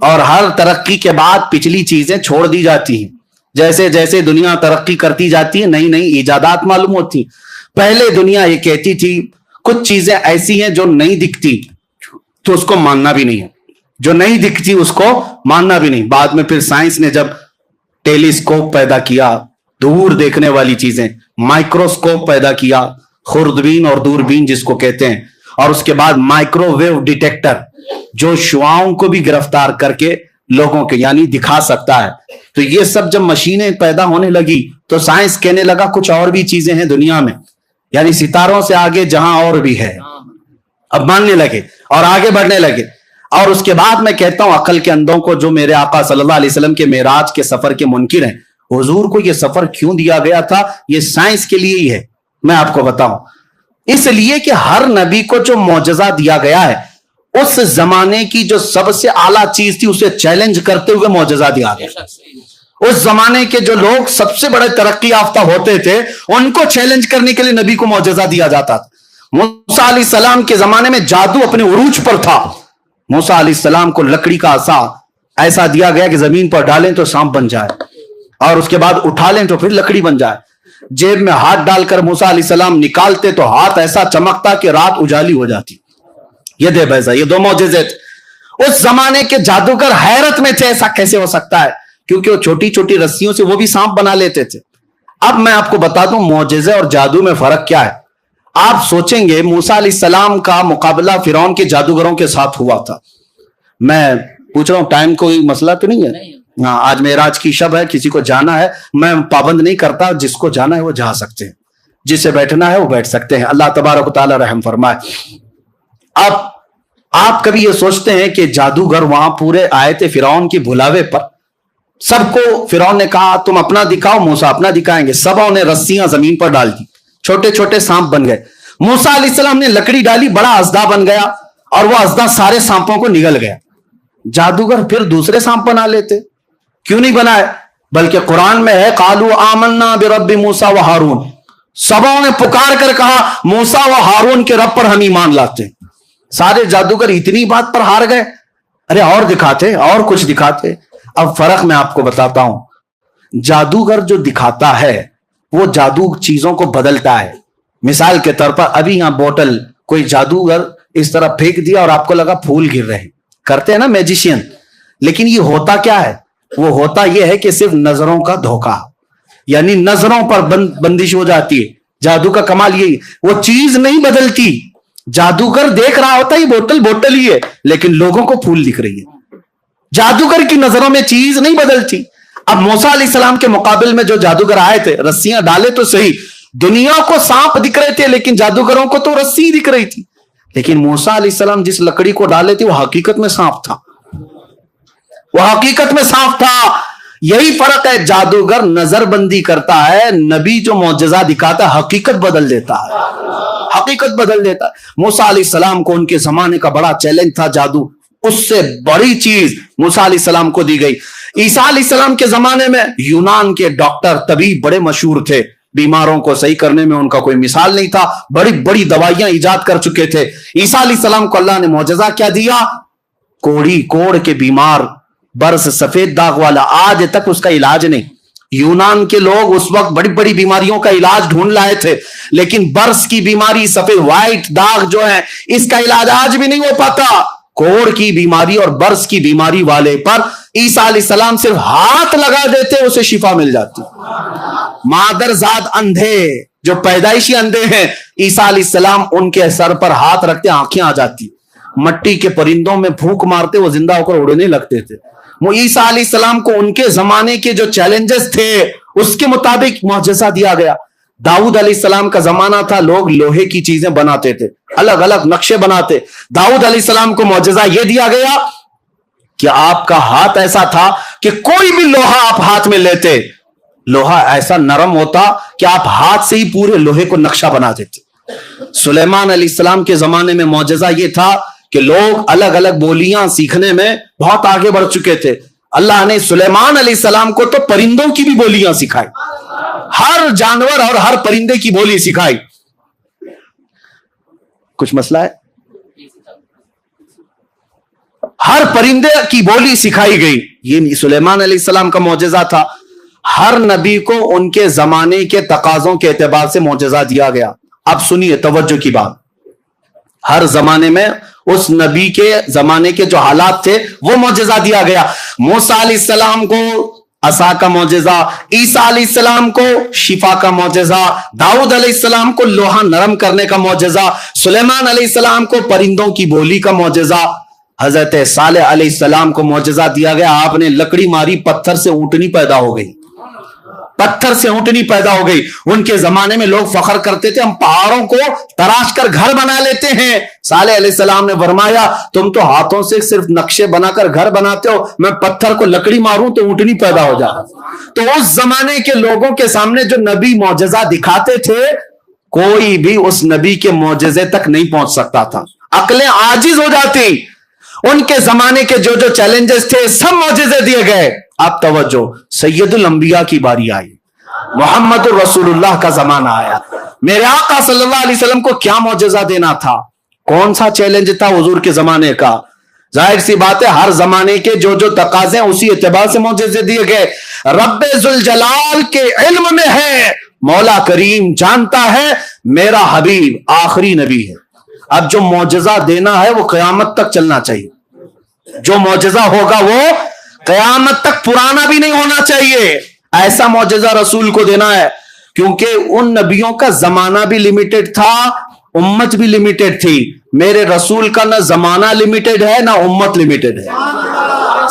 اور ہر ترقی کے بعد پچھلی چیزیں چھوڑ دی جاتی ہیں. جیسے جیسے دنیا ترقی کرتی جاتی ہے نئی نئی ایجادات معلوم ہوتی. پہلے دنیا یہ کہتی تھی کچھ چیزیں ایسی ہیں جو نہیں دکھتی تو اس کو ماننا بھی نہیں ہے، جو نہیں دکھتی اس کو ماننا بھی نہیں. بعد میں پھر سائنس نے جب ٹیلیسکوپ پیدا کیا، دور دیکھنے والی چیزیں، مائکروسکوپ پیدا کیا، خوردبین اور دوربین جس کو کہتے ہیں، اور اس کے بعد مائکرو ویو ڈیٹیکٹر جو شعاؤں کو بھی گرفتار کر کے لوگوں کے یعنی دکھا سکتا ہے. تو یہ سب جب مشینیں پیدا ہونے لگی تو سائنس کہنے لگا کچھ اور بھی چیزیں ہیں دنیا میں، یعنی ستاروں سے آگے جہاں اور بھی ہے. اب ماننے لگے اور آگے بڑھنے لگے. اور اس کے بعد میں کہتا ہوں عقل کے اندھوں کو جو میرے آقا صلی اللہ علیہ وسلم کے معراج کے سفر کے منکر ہیں، حضور کو یہ سفر کیوں دیا گیا تھا؟ یہ سائنس کے لیے ہی ہے. میں آپ کو بتاؤں، اس لیے کہ ہر نبی کو جو معجزہ دیا گیا ہے اس زمانے کی جو سب سے اعلیٰ چیز تھی اسے چیلنج کرتے ہوئے معجزہ دیا گیا. اس زمانے کے جو لوگ سب سے بڑے ترقی یافتہ ہوتے تھے ان کو چیلنج کرنے کے لیے نبی کو معجزہ دیا جاتا تھا. موسیٰ علیہ السلام کے زمانے میں جادو اپنے عروج پر تھا. موسیٰ علیہ السلام کو لکڑی کا عصا ایسا دیا گیا کہ زمین پر ڈالیں تو سانپ بن جائے اور اس کے بعد اٹھا لیں تو پھر لکڑی بن جائے. جیب میں ہاتھ ڈال کر موسیٰ علیہ السلام نکالتے تو ہاتھ ایسا چمکتا کہ رات اجالی ہو جاتی. یہ دے بیزا، یہ دو معجزے تھے. اس زمانے کے جادوگر حیرت میں تھے ایسا کیسے ہو سکتا ہے، کیونکہ وہ چھوٹی چھوٹی رسیوں سے وہ بھی سانپ بنا لیتے تھے. اب میں آپ کو بتا دوں معجزے اور جادو میں فرق کیا ہے. آپ سوچیں گے موسیٰ علیہ السلام کا مقابلہ فرعون کے جادوگروں کے ساتھ ہوا تھا. میں پوچھ رہا ہوں ٹائم کوئی مسئلہ تو نہیں ہے؟ ہاں، آج معراج کی شب ہے، کسی کو جانا ہے میں پابند نہیں کرتا، جس کو جانا ہے وہ جا سکتے ہیں، جسے بیٹھنا ہے وہ بیٹھ سکتے ہیں. اللہ تبارک و تعالی رحم فرمائے. اب آپ کبھی یہ سوچتے ہیں کہ جادوگر وہاں پورے آئے تھے فرعون کے بلاوے پر، سب کو فرعون نے کہا تم اپنا دکھاؤ، موسیٰ اپنا دکھائیں گے. سبوں نے رسیاں زمین پر ڈال دی، چھوٹے چھوٹے سانپ بن گئے. موسیٰ علیہ السلام نے لکڑی ڈالی، بڑا اژدہا بن گیا اور وہ اژدہا سارے سانپوں کو نگل گیا. جادوگر پھر دوسرے سانپ بنا لیتے، کیوں نہیں بنائے؟ بلکہ قرآن میں ہے قالوا آمنا برب موسیٰ و ہارون، سبوں نے پکار کر کہا موسیٰ و ہارون کے رب پر ہم ایمان لاتے ہیں. سارے جادوگر اتنی بات پر ہار گئے، ارے اور دکھاتے، اور کچھ دکھاتے. اب فرق میں آپ کو بتاتا ہوں. جادوگر جو دکھاتا ہے وہ جادو چیزوں کو بدلتا ہے. مثال کے طور پر ابھی یہاں بوٹل کوئی جادوگر اس طرح پھینک دیا اور آپ کو لگا پھول گر رہے ہیں، کرتے ہیں نا میجیشین. لیکن یہ ہوتا کیا ہے؟ وہ ہوتا یہ ہے کہ صرف نظروں کا دھوکہ، یعنی نظروں پر بندش ہو جاتی ہے. جادو کا کمال یہی، وہ چیز نہیں بدلتی. جادوگر دیکھ رہا ہوتا ہے یہ بوتل بوتل ہی ہے، لیکن لوگوں کو پھول دکھ رہی ہے. جادوگر کی نظروں میں چیز نہیں بدلتی. اب موسیٰ علیہ السلام کے مقابل میں جو جادوگر آئے تھے، رسیاں ڈالے تو صحیح، دنیا کو سانپ دکھ رہے تھے لیکن جادوگروں کو تو رسی دکھ رہی تھی. لیکن موسیٰ علیہ السلام جس لکڑی کو ڈالے تھے وہ حقیقت میں سانپ تھا، وہ حقیقت میں سانپ تھا. یہی فرق ہے. جادوگر نظر بندی کرتا ہے، نبی جو معجزہ دکھاتا ہے حقیقت بدل دیتا ہے، حقیقت بدل دیتا ہے. موسیٰ علیہ السلام کو ان کے زمانے کا بڑا چیلنج تھا جادو، اس سے بڑی چیز موسیٰ علیہ السلام کو دی گئی. عیسیٰ علیہ السلام کے زمانے میں یونان کے ڈاکٹر طبیب بڑے مشہور تھے، بیماروں کو صحیح کرنے میں ان کا کوئی مثال نہیں تھا، بڑی بڑی دوائیاں ایجاد کر چکے تھے. عیسیٰ علیہ السلام کو اللہ نے معجزہ کیا دیا؟ کوڑ کے بیمار، برس سفید داغ والا، آج تک اس کا علاج نہیں. یونان کے لوگ اس وقت بڑی بڑی بیماریوں کا علاج ڈھونڈ لائے تھے، لیکن برس کی بیماری، سفید وائٹ داغ جو ہے، اس کا علاج آج بھی نہیں ہو پاتا. کوڑ کی بیماری اور برس کی بیماری والے پر عیسیٰ علیہ السلام صرف ہاتھ لگا دیتے اسے شفا مل جاتی. مادرزاد اندھے جو پیدائشی اندھے ہیں، عیسیٰ علیہ السلام ان کے سر پر ہاتھ رکھتے آنکھیں آ جاتی. مٹی کے پرندوں میں پھونک مارتے وہ زندہ ہو کر اڑنے لگتے تھے. وہ عیسیٰ علیہ السلام کو ان کے زمانے کے جو چیلنجز تھے اس کے مطابق معجزہ دیا گیا. داؤد علیہ السلام کا زمانہ تھا، لوگ لوہے کی چیزیں بناتے تھے، الگ الگ نقشے بناتے. داؤد علیہ السلام کو معجزہ یہ دیا گیا کہ آپ کا ہاتھ ایسا تھا کہ کوئی بھی لوہا آپ ہاتھ میں لیتے، لوہا ایسا نرم ہوتا کہ آپ ہاتھ سے ہی پورے لوہے کو نقشہ بنا دیتے. سلیمان علیہ السلام کے زمانے میں معجزہ یہ تھا کہ لوگ الگ الگ بولیاں سیکھنے میں بہت آگے بڑھ چکے تھے. اللہ نے سلیمان علیہ السلام کو تو پرندوں کی بھی بولیاں سکھائی، ہر جانور اور ہر پرندے کی بولی سکھائی. کچھ مسئلہ ہے؟ ہر پرندے کی بولی سکھائی گئی. یہ سلیمان علیہ السلام کا معجزہ تھا. ہر نبی کو ان کے زمانے کے تقاضوں کے اعتبار سے معجزہ دیا گیا. اب سنیے توجہ کی بات. ہر زمانے میں اس نبی کے زمانے کے جو حالات تھے وہ معجزہ دیا گیا. موسیٰ علیہ السلام کو عصا کا معجزہ، عیسیٰ علیہ السلام کو شفا کا معجزہ، داؤد علیہ السلام کو لوہا نرم کرنے کا معجزہ، سلیمان علیہ السلام کو پرندوں کی بولی کا معجزہ. حضرت صالح علیہ السلام کو معجزہ دیا گیا، آپ نے لکڑی ماری، پتھر سے اونٹنی پیدا ہو گئی، پتھر سے اونٹنی پیدا ہو گئی. ان کے زمانے میں لوگ فخر کرتے تھے ہم پہاڑوں کو تراش کر گھر بنا لیتے ہیں. صالح علیہ السلام نے فرمایا تم تو ہاتھوں سے صرف نقشے بنا کر گھر بناتے ہو، میں پتھر کو لکڑی ماروں تو اونٹنی پیدا ہو جائے. تو اس زمانے کے لوگوں کے سامنے جو نبی معجزہ دکھاتے تھے، کوئی بھی اس نبی کے معجزے تک نہیں پہنچ سکتا تھا، عقلیں عاجز ہو جاتی. ان کے زمانے کے جو جو چیلنجز تھے سب معجزے دیے گئے. اب توجہ، سید الانبیاء کی باری آئی، محمد الرسول اللہ کا زمانہ آیا. میرے آقا صلی اللہ علیہ وسلم کو کیا معجزہ دینا تھا؟ کون سا چیلنج تھا حضور کے زمانے کا؟ ظاہر سی بات ہے ہر زمانے کے جو جو تقاضے ہیں اسی اعتبار سے معجزے دیے گئے. رب ذوالجلال کے علم میں ہے, مولا کریم جانتا ہے میرا حبیب آخری نبی ہے. اب جو معجزہ دینا ہے وہ قیامت تک چلنا چاہیے. جو معجزہ ہوگا وہ قیامت تک پرانا بھی نہیں ہونا چاہیے. ایسا معجزہ رسول کو دینا ہے, کیونکہ ان نبیوں کا زمانہ بھی لمیٹڈ تھا, امت بھی لمیٹڈ تھی. میرے رسول کا نہ زمانہ لمیٹڈ ہے نہ امت لمیٹڈ ہے.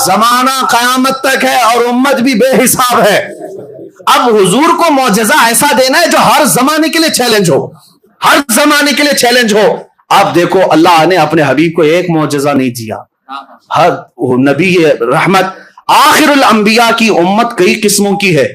زمانہ قیامت تک ہے اور امت بھی بے حساب ہے. اب حضور کو معجزہ ایسا دینا ہے جو ہر زمانے کے لیے چیلنج ہو, ہر زمانے کے لیے چیلنج ہو. اب دیکھو اللہ نے اپنے حبیب کو ایک معجزہ نہیں دیا. ہر نبی رحمت آخر الانبیاء کی امت کئی قسموں کی ہے.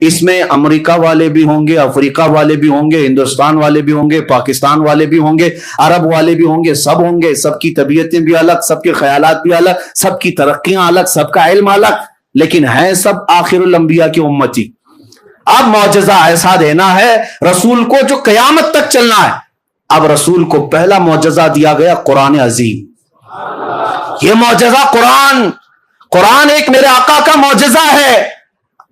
اس میں امریکہ والے بھی ہوں گے, افریقہ والے بھی ہوں گے, ہندوستان والے بھی ہوں گے, پاکستان والے بھی ہوں گے, عرب والے بھی ہوں گے, سب ہوں گے. سب کی طبیعتیں بھی الگ, سب کے خیالات بھی الگ, سب کی ترقیاں الگ, سب کا علم الگ, لیکن ہیں سب آخر الانبیاء کی امتی. اب معجزہ ایسا دینا ہے رسول کو جو قیامت تک چلنا ہے. اب رسول کو پہلا معجزہ دیا گیا قرآن عظیم. یہ معجزہ قرآن ایک میرے آقا کا معجزہ ہے.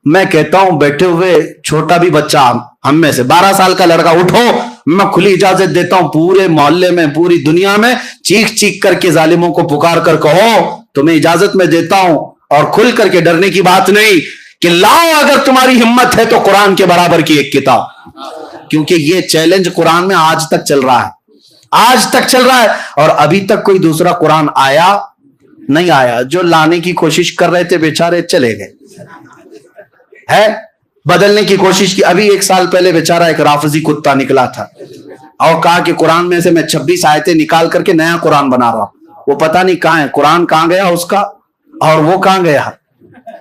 میں کہتا ہوں بیٹھے ہوئے چھوٹا بھی بچہ ہم میں سے 12 سال کا لڑکا اٹھو, میں کھلی اجازت دیتا ہوں پورے محلے میں پوری دنیا میں چیخ چیخ کر کے ظالموں کو پکار کر کہو, تمہیں اجازت میں دیتا ہوں, اور کھل کر کے ڈرنے کی بات نہیں کہ لاؤ اگر تمہاری ہمت ہے تو قرآن کے برابر کی ایک کتاب. کیونکہ یہ چیلنج قرآن میں آج تک چل رہا ہے, آج تک چل رہا ہے, اور ابھی تک کوئی دوسرا قرآن آیا نہیں آیا. جو لانے کی کوشش کر رہے تھے بیچارے چلے گئے, ہے بدلنے کی کوشش کی. ابھی 1 سال پہلے بیچارہ ایک رافضی کتا نکلا تھا اور کہا کہ قرآن میں سے میں 26 آیتیں نکال کر کے نیا قرآن بنا رہا ہوں. وہ پتہ نہیں کہاں ہے, قرآن کہاں گیا اس کا اور وہ کہاں گیا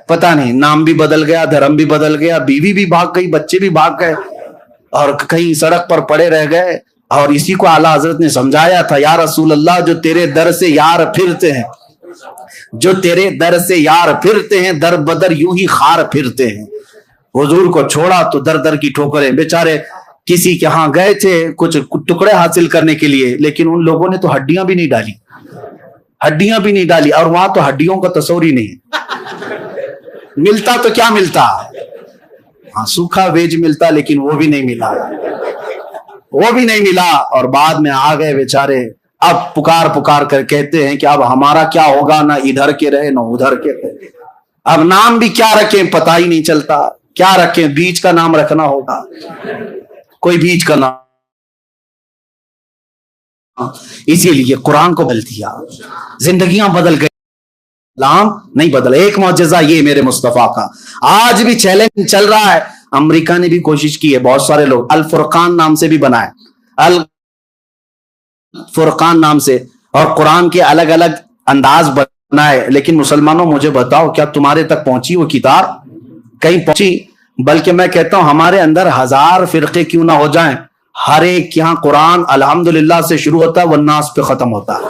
پتہ نہیں. نام بھی بدل گیا, دھرم بھی بدل گیا, بیوی بھی بھاگ گئی, بچے بھی بھاگ گئے, اور کہیں سڑک پر پڑے رہ گئے. اور اسی کو اعلیٰ حضرت نے سمجھایا تھا, یا رسول اللہ جو تیرے در سے یار پھرتے ہیں, جو تیرے در سے یار پھرتے ہیں, در بدر یوں ہی خار پھرتے ہیں. حضور کو چھوڑا تو در در کی ٹھوکریں. بیچارے کسی کے ہاں گئے تھے کچھ ٹکڑے حاصل کرنے کے لیے, لیکن ان لوگوں نے تو ہڈیاں بھی نہیں ڈالی, ہڈیاں بھی نہیں ڈالی, اور وہاں تو ہڈیوں کا تصور ہی نہیں. ملتا تو کیا ملتا, ہاں سوکھا ویج ملتا, لیکن وہ بھی نہیں ملا, وہ بھی نہیں ملا. اور بعد میں آ گئے بیچارے. اب پکار کر کہتے ہیں کہ اب ہمارا کیا ہوگا, نہ ادھر کے رہے نہ ادھر کے رہے. اب نام بھی کیا رکھیں پتہ ہی نہیں چلتا, کیا رکھیں, بیچ کا نام رکھنا ہوگا, کوئی بیچ کا نام. اسی لیے قرآن کو بدل دیا, زندگیاں بدل گئی, اسلام نہیں بدلا. ایک معجزہ یہ میرے مصطفیٰ کا. آج بھی چیلنج چل رہا ہے, امریکہ نے بھی کوشش کی ہے, بہت سارے لوگ الفرقان نام سے بھی بنائے, الفرقان نام سے, اور قرآن کے الگ الگ انداز بنائے. لیکن مسلمانوں مجھے بتاؤ کیا تمہارے تک پہنچی وہ کتاب؟ کہیں پہنچی؟ بلکہ میں کہتا ہوں ہمارے اندر 1000 فرقے کیوں نہ ہو جائیں, ہر ایک یہاں قرآن الحمدللہ سے شروع ہوتا ہے والناس پہ ختم ہوتا ہے.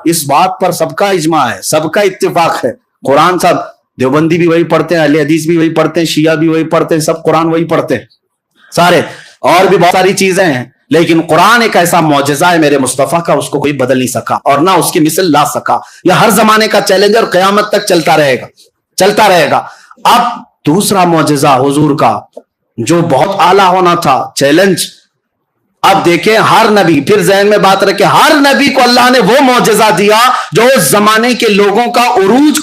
اس بات پر سب کا اجماع ہے, سب کا اتفاق ہے. قرآن سب دیوبندی بھی وہی پڑھتے ہیں, اہل حدیث بھی وہی پڑھتے ہیں, شیعہ بھی وہی پڑھتے ہیں, سب قرآن وہی پڑھتے ہیں سارے, اور بھی بہت ساری چیزیں ہیں. لیکن قرآن ایک ایسا معجزہ ہے میرے مصطفیٰ کا, اس کو کوئی بدل نہیں سکا اور نہ اس کی مثل لا سکا. یہ ہر زمانے کا چیلنج اور قیامت تک چلتا رہے گا, چلتا رہے گا. اب دوسرا معجزہ حضور کا جو بہت اعلیٰ ہونا تھا, چیلنج. اب دیکھیں ہر نبی, پھر ذہن میں بات رکھیں, ہر نبی کو اللہ نے وہ معجزہ دیا جو اس زمانے کے لوگوں کا عروج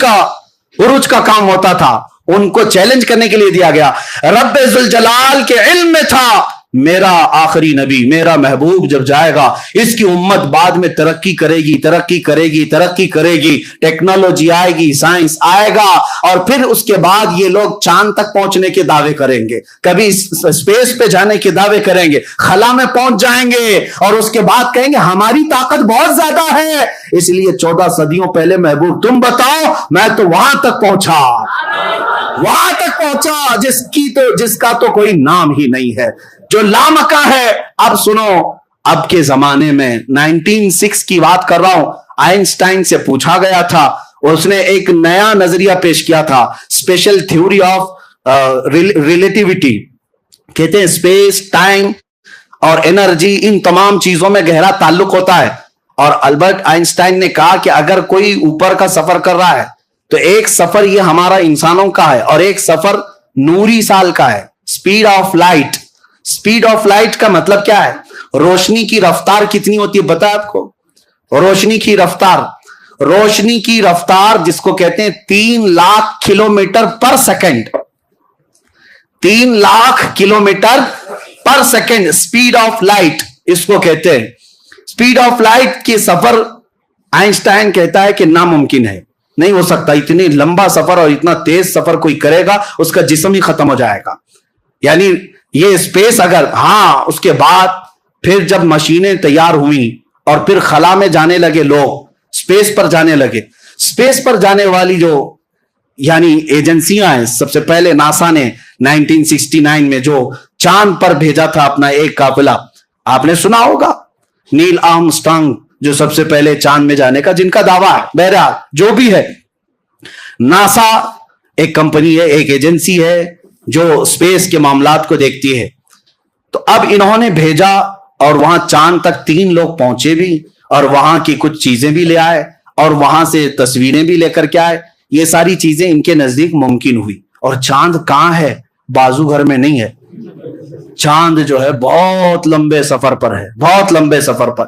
کا کام ہوتا تھا, ان کو چیلنج کرنے کے لیے دیا گیا. رب ذوالجلال کے علم میں تھا میرا آخری نبی, میرا محبوب جب جائے گا اس کی امت بعد میں ترقی کرے گی, ترقی کرے گی, ترقی کرے گی, ٹیکنالوجی آئے گی, سائنس آئے گا, اور پھر اس کے بعد یہ لوگ چاند تک پہنچنے کے دعوے کریں گے, کبھی اسپیس پہ جانے کے دعوے کریں گے, خلا میں پہنچ جائیں گے, اور اس کے بعد کہیں گے ہماری طاقت بہت زیادہ ہے, اس لیے 14 صدیوں پہلے محبوب تم بتاؤ, میں تو وہاں تک پہنچا, وہاں تک پہنچا جس کا تو کوئی نام ہی نہیں ہے, جو لامکاں ہے. اب سنو, اب کے زمانے میں 1906 کی بات کر رہا ہوں, آئنسٹائن سے پوچھا گیا تھا, اس نے ایک نیا نظریہ پیش کیا تھا, اسپیشل تھیوری آف ریلیٹیوٹی. کہتے ہیں اسپیس, ٹائم اور انرجی, ان تمام چیزوں میں گہرا تعلق ہوتا ہے. اور البرٹ آئنسٹائن نے کہا کہ اگر کوئی اوپر کا سفر کر رہا ہے تو ایک سفر یہ ہمارا انسانوں کا ہے اور ایک سفر نوری سال کا ہے. Speed of light. Speed of light کا مطلب کیا ہے؟ روشنی کی رفتار کتنی ہوتی ہے پتا ہے آپ کو؟ روشنی کی رفتار جس کو کہتے ہیں 3 لاکھ کلومیٹر پر سیکنڈ. 3 لاکھ کلومیٹر پر سیکنڈ سپیڈ آف لائٹ اس کو کہتے ہیں. سپیڈ آف لائٹ کے سفر آئنسٹائن کہتا ہے کہ ناممکن ہے, نہیں ہو سکتا. اتنی لمبا سفر اور اتنا تیز سفر کوئی کرے گا اس کا جسم ہی ختم ہو جائے گا. یعنی یہ اسپیس اگر اس کے بعد پھر جب مشینیں تیار ہوئیں اور پھر خلا میں جانے لگے لوگ, اسپیس پر جانے لگے. اسپیس پر جانے والی جو یعنی ایجنسیاں ہیں, سب سے پہلے ناسا نے 1969 میں جو چاند پر بھیجا تھا اپنا ایک قافلہ, آپ نے سنا ہوگا, نیل آرمسٹرانگ جو سب سے پہلے چاند میں جانے کا جن کا دعویٰ ہے. بہرحال جو بھی ہے, ناسا ایک کمپنی ہے, ایک ایجنسی ہے جو اسپیس کے معاملات کو دیکھتی ہے. تو اب انہوں نے بھیجا اور وہاں چاند تک 3 لوگ پہنچے بھی اور وہاں کی کچھ چیزیں بھی لے آئے اور وہاں سے تصویریں بھی لے کر کے آئے. یہ ساری چیزیں ان کے نزدیک ممکن ہوئی. اور چاند کہاں ہے؟ بازو گھر میں نہیں ہے. چاند جو ہے بہت لمبے سفر پر ہے, بہت لمبے سفر پر.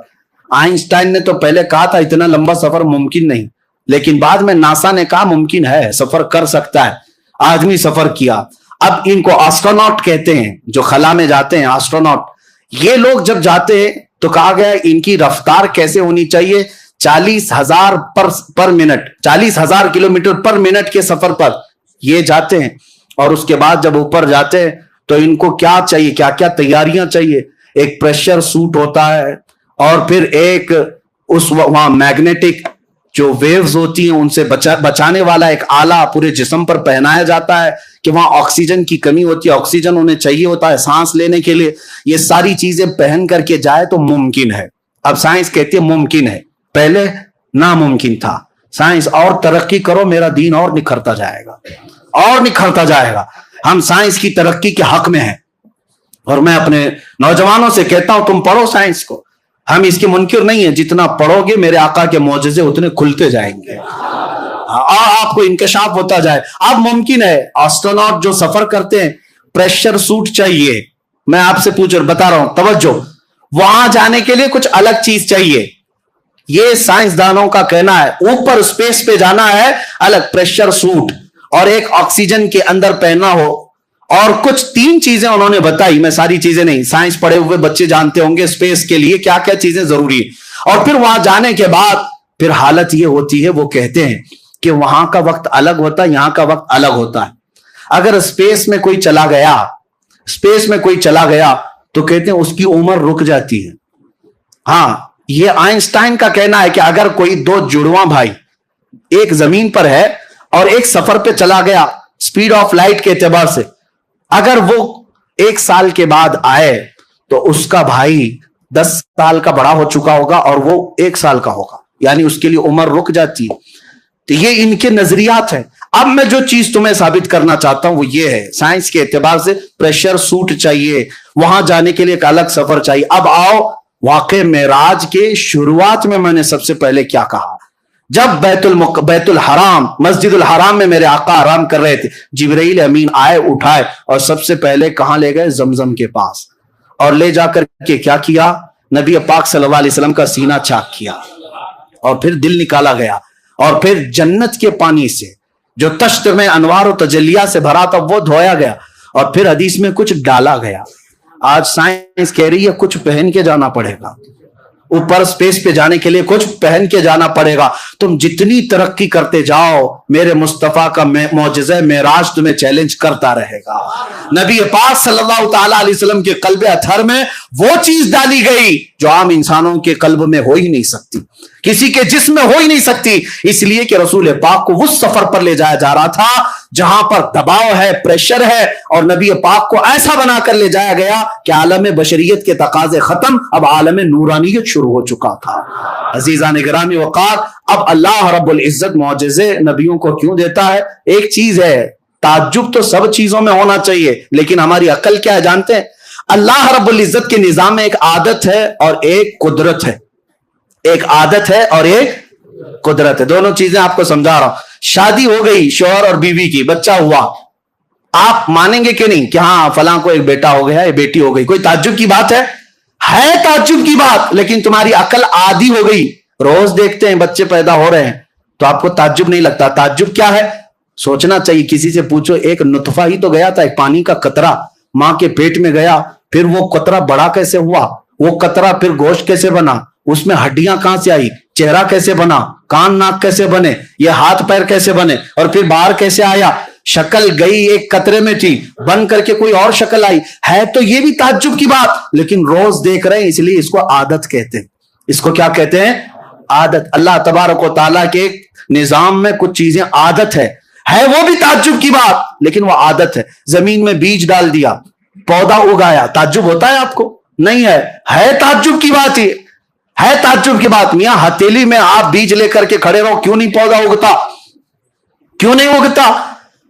آئنسٹائن نے تو پہلے کہا تھا اتنا لمبا سفر ممکن نہیں, لیکن بعد میں ناسا نے کہا ممکن ہے, سفر کر سکتا ہے. آدمی سفر کیا. اب ان کو آسٹروناٹ کہتے ہیں جو خلا میں جاتے ہیں, آسٹروناٹ. یہ لوگ جب جاتے ہیں تو کہا گیا ان کی رفتار کیسے ہونی چاہیے؟ 40,000 per minute, 40,000 kilometre per minute کے سفر پر یہ جاتے ہیں. اور اس کے بعد جب اوپر جاتے ہیں تو ان کو کیا چاہیے, کیا کیا تیاریاں چاہیے؟ ایک پریشر سوٹ ہوتا ہے اور پھر ایک اس وہاں میگنیٹک جو ویوز ہوتی ہیں ان سے بچانے والا ایک آلہ پورے جسم پر پہنایا جاتا ہے کہ وہاں آکسیجن کی کمی ہوتی ہے, آکسیجن انہیں چاہیے ہوتا ہے سانس لینے کے لیے. یہ ساری چیزیں پہن کر کے جائے تو ممکن ہے. اب سائنس کہتی ہے ممکن ہے, پہلے ناممکن تھا. سائنس اور ترقی کرو, میرا دین اور نکھرتا جائے گا, اور نکھرتا جائے گا. ہم سائنس کی ترقی کے حق میں ہیں اور میں اپنے نوجوانوں سے کہتا ہوں تم پڑھو سائنس کو. ہم اس کے منکر نہیں ہیں, جتنا پڑھو گے میرے آقا کے معجزے اتنے کھلتے جائیں گے اور آپ کو انکشاف ہوتا جائے. اب ممکن ہے. آسٹروناٹ جو سفر کرتے ہیں پریشر سوٹ چاہیے. میں آپ سے بتا رہا ہوں, توجہ, وہاں جانے کے لیے کچھ الگ چیز چاہیے. یہ سائنسدانوں کا کہنا ہے. اوپر اسپیس پہ جانا ہے, الگ پریشر سوٹ اور ایک آکسیجن کے اندر پہننا ہو, اور کچھ 3 چیزیں انہوں نے بتائی. میں ساری چیزیں نہیں, سائنس پڑھے ہوئے بچے جانتے ہوں گے اسپیس کے لیے کیا کیا چیزیں ضروری ہے. اور پھر وہاں جانے کے بعد پھر حالت یہ ہوتی ہے, وہ کہتے ہیں کہ وہاں کا وقت الگ ہوتا ہے, یہاں کا وقت الگ ہوتا ہے. اگر اسپیس میں کوئی چلا گیا تو کہتے ہیں اس کی عمر رک جاتی ہے. ہاں, یہ آئنسٹائن کا کہنا ہے کہ اگر کوئی 2 جڑواں بھائی ایک زمین پر ہے اور ایک سفر پہ چلا گیا سپیڈ آف لائٹ کے اعتبار سے, اگر وہ 1 سال کے بعد آئے تو اس کا بھائی 10 سال کا بڑا ہو چکا ہوگا اور وہ 1 سال کا ہوگا, یعنی اس کے لیے عمر رک جاتی ہے. تو یہ ان کے نظریات ہیں. اب میں جو چیز تمہیں ثابت کرنا چاہتا ہوں وہ یہ ہے, سائنس کے اعتبار سے پریشر سوٹ چاہیے, وہاں جانے کے لیے ایک الگ سفر چاہیے. اب آؤ واقع معراج کے شروعات میں نے سب سے پہلے کیا کہا. جب بیت الحرام, مسجد الحرام میں میرے آقا آرام کر رہے تھے, جبرائیل امین آئے, اٹھائے اور سب سے پہلے کہاں لے گئے؟ زمزم کے پاس. اور لے جا کر کے کیا کیا؟ نبی پاک صلی اللہ علیہ وسلم کا سینہ چاک کیا اور پھر دل نکالا گیا اور پھر جنت کے پانی سے جو تشت میں انوار و تجلیہ سے بھرا تھا وہ دھویا گیا اور پھر حدیث میں کچھ ڈالا گیا. آج سائنس کہہ رہی ہے کچھ پہن کے جانا پڑے گا, اوپر سپیس پہ جانے کے لیے کچھ پہن کے جانا پڑے گا. تم جتنی ترقی کرتے جاؤ میرے مصطفیٰ کا معجزہ معراج تمہیں چیلنج کرتا رہے گا. نبی پاک صلی اللہ تعالی علیہ وسلم کے قلب اطہر میں وہ چیز ڈالی گئی جو عام انسانوں کے قلب میں ہو ہی نہیں سکتی, کسی کے جسم میں ہو ہی نہیں سکتی, اس لیے کہ رسول پاک کو اس سفر پر لے جایا جا رہا تھا جہاں پر دباؤ ہے, پریشر ہے, اور نبی پاک کو ایسا بنا کر لے جایا گیا کہ عالم بشریت کے تقاضے ختم, اب عالم نورانیت شروع ہو چکا تھا. عزیزان گرامی وقار, اب اللہ رب العزت معجزے نبیوں کو کیوں دیتا ہے؟ ایک چیز ہے, تعجب تو سب چیزوں میں ہونا چاہیے, لیکن ہماری عقل کیا ہے جانتے ہیں؟ اللہ رب العزت کے نظام میں ایک عادت ہے اور ایک قدرت ہے. ایک عادت ہے اور ایک قدرت ہے. دونوں چیزیں آپ کو سمجھا رہا ہوں. شادی ہو گئی شوہر اور بیوی کی, بچہ ہوا, آپ مانیں گے کہ نہیں کہ ہاں فلاں کو ایک بیٹا ہو گیا, ایک بیٹی ہو گئی؟ کوئی تعجب کی بات ہے تعجب کی بات, لیکن تمہاری عقل عادی ہو گئی. روز دیکھتے ہیں بچے پیدا ہو رہے ہیں تو آپ کو تعجب نہیں لگتا. تعجب کیا ہے؟ سوچنا چاہیے. کسی سے پوچھو, ایک نطفہ ہی تو گیا تھا, ایک پانی کا قطرہ ماں کے پیٹ میں گیا, پھر وہ قطرہ بڑا کیسے ہوا, وہ قطرہ پھر گوشت کیسے بنا, اس میں ہڈیاں کہاں سے آئی, چہرہ کیسے بنا, کان ناک کیسے بنے, یہ ہاتھ پیر کیسے بنے, اور پھر باہر کیسے آیا, شکل گئی ایک قطرے میں تھی بن کر کے کوئی اور شکل آئی. ہے تو یہ بھی تعجب کی بات, لیکن روز دیکھ رہے ہیں اس لیے اس کو عادت کہتے ہیں. اس کو کیا کہتے ہیں؟ عادت. اللہ تبارک و تعالیٰ کے نظام میں کچھ چیزیں عادت ہے وہ بھی تعجب کی بات, لیکن وہ عادت ہے. زمین میں بیج ڈال دیا, پودا اگایا, تعجب ہوتا ہے آپ کو؟ نہیں ہے تعجب کی بات. یہ ہے تعجب کی بات. میاں ہتھیلی میں آپ بیج لے کر کے کھڑے رہو, کیوں نہیں پودا اگتا؟ کیوں نہیں اگتا؟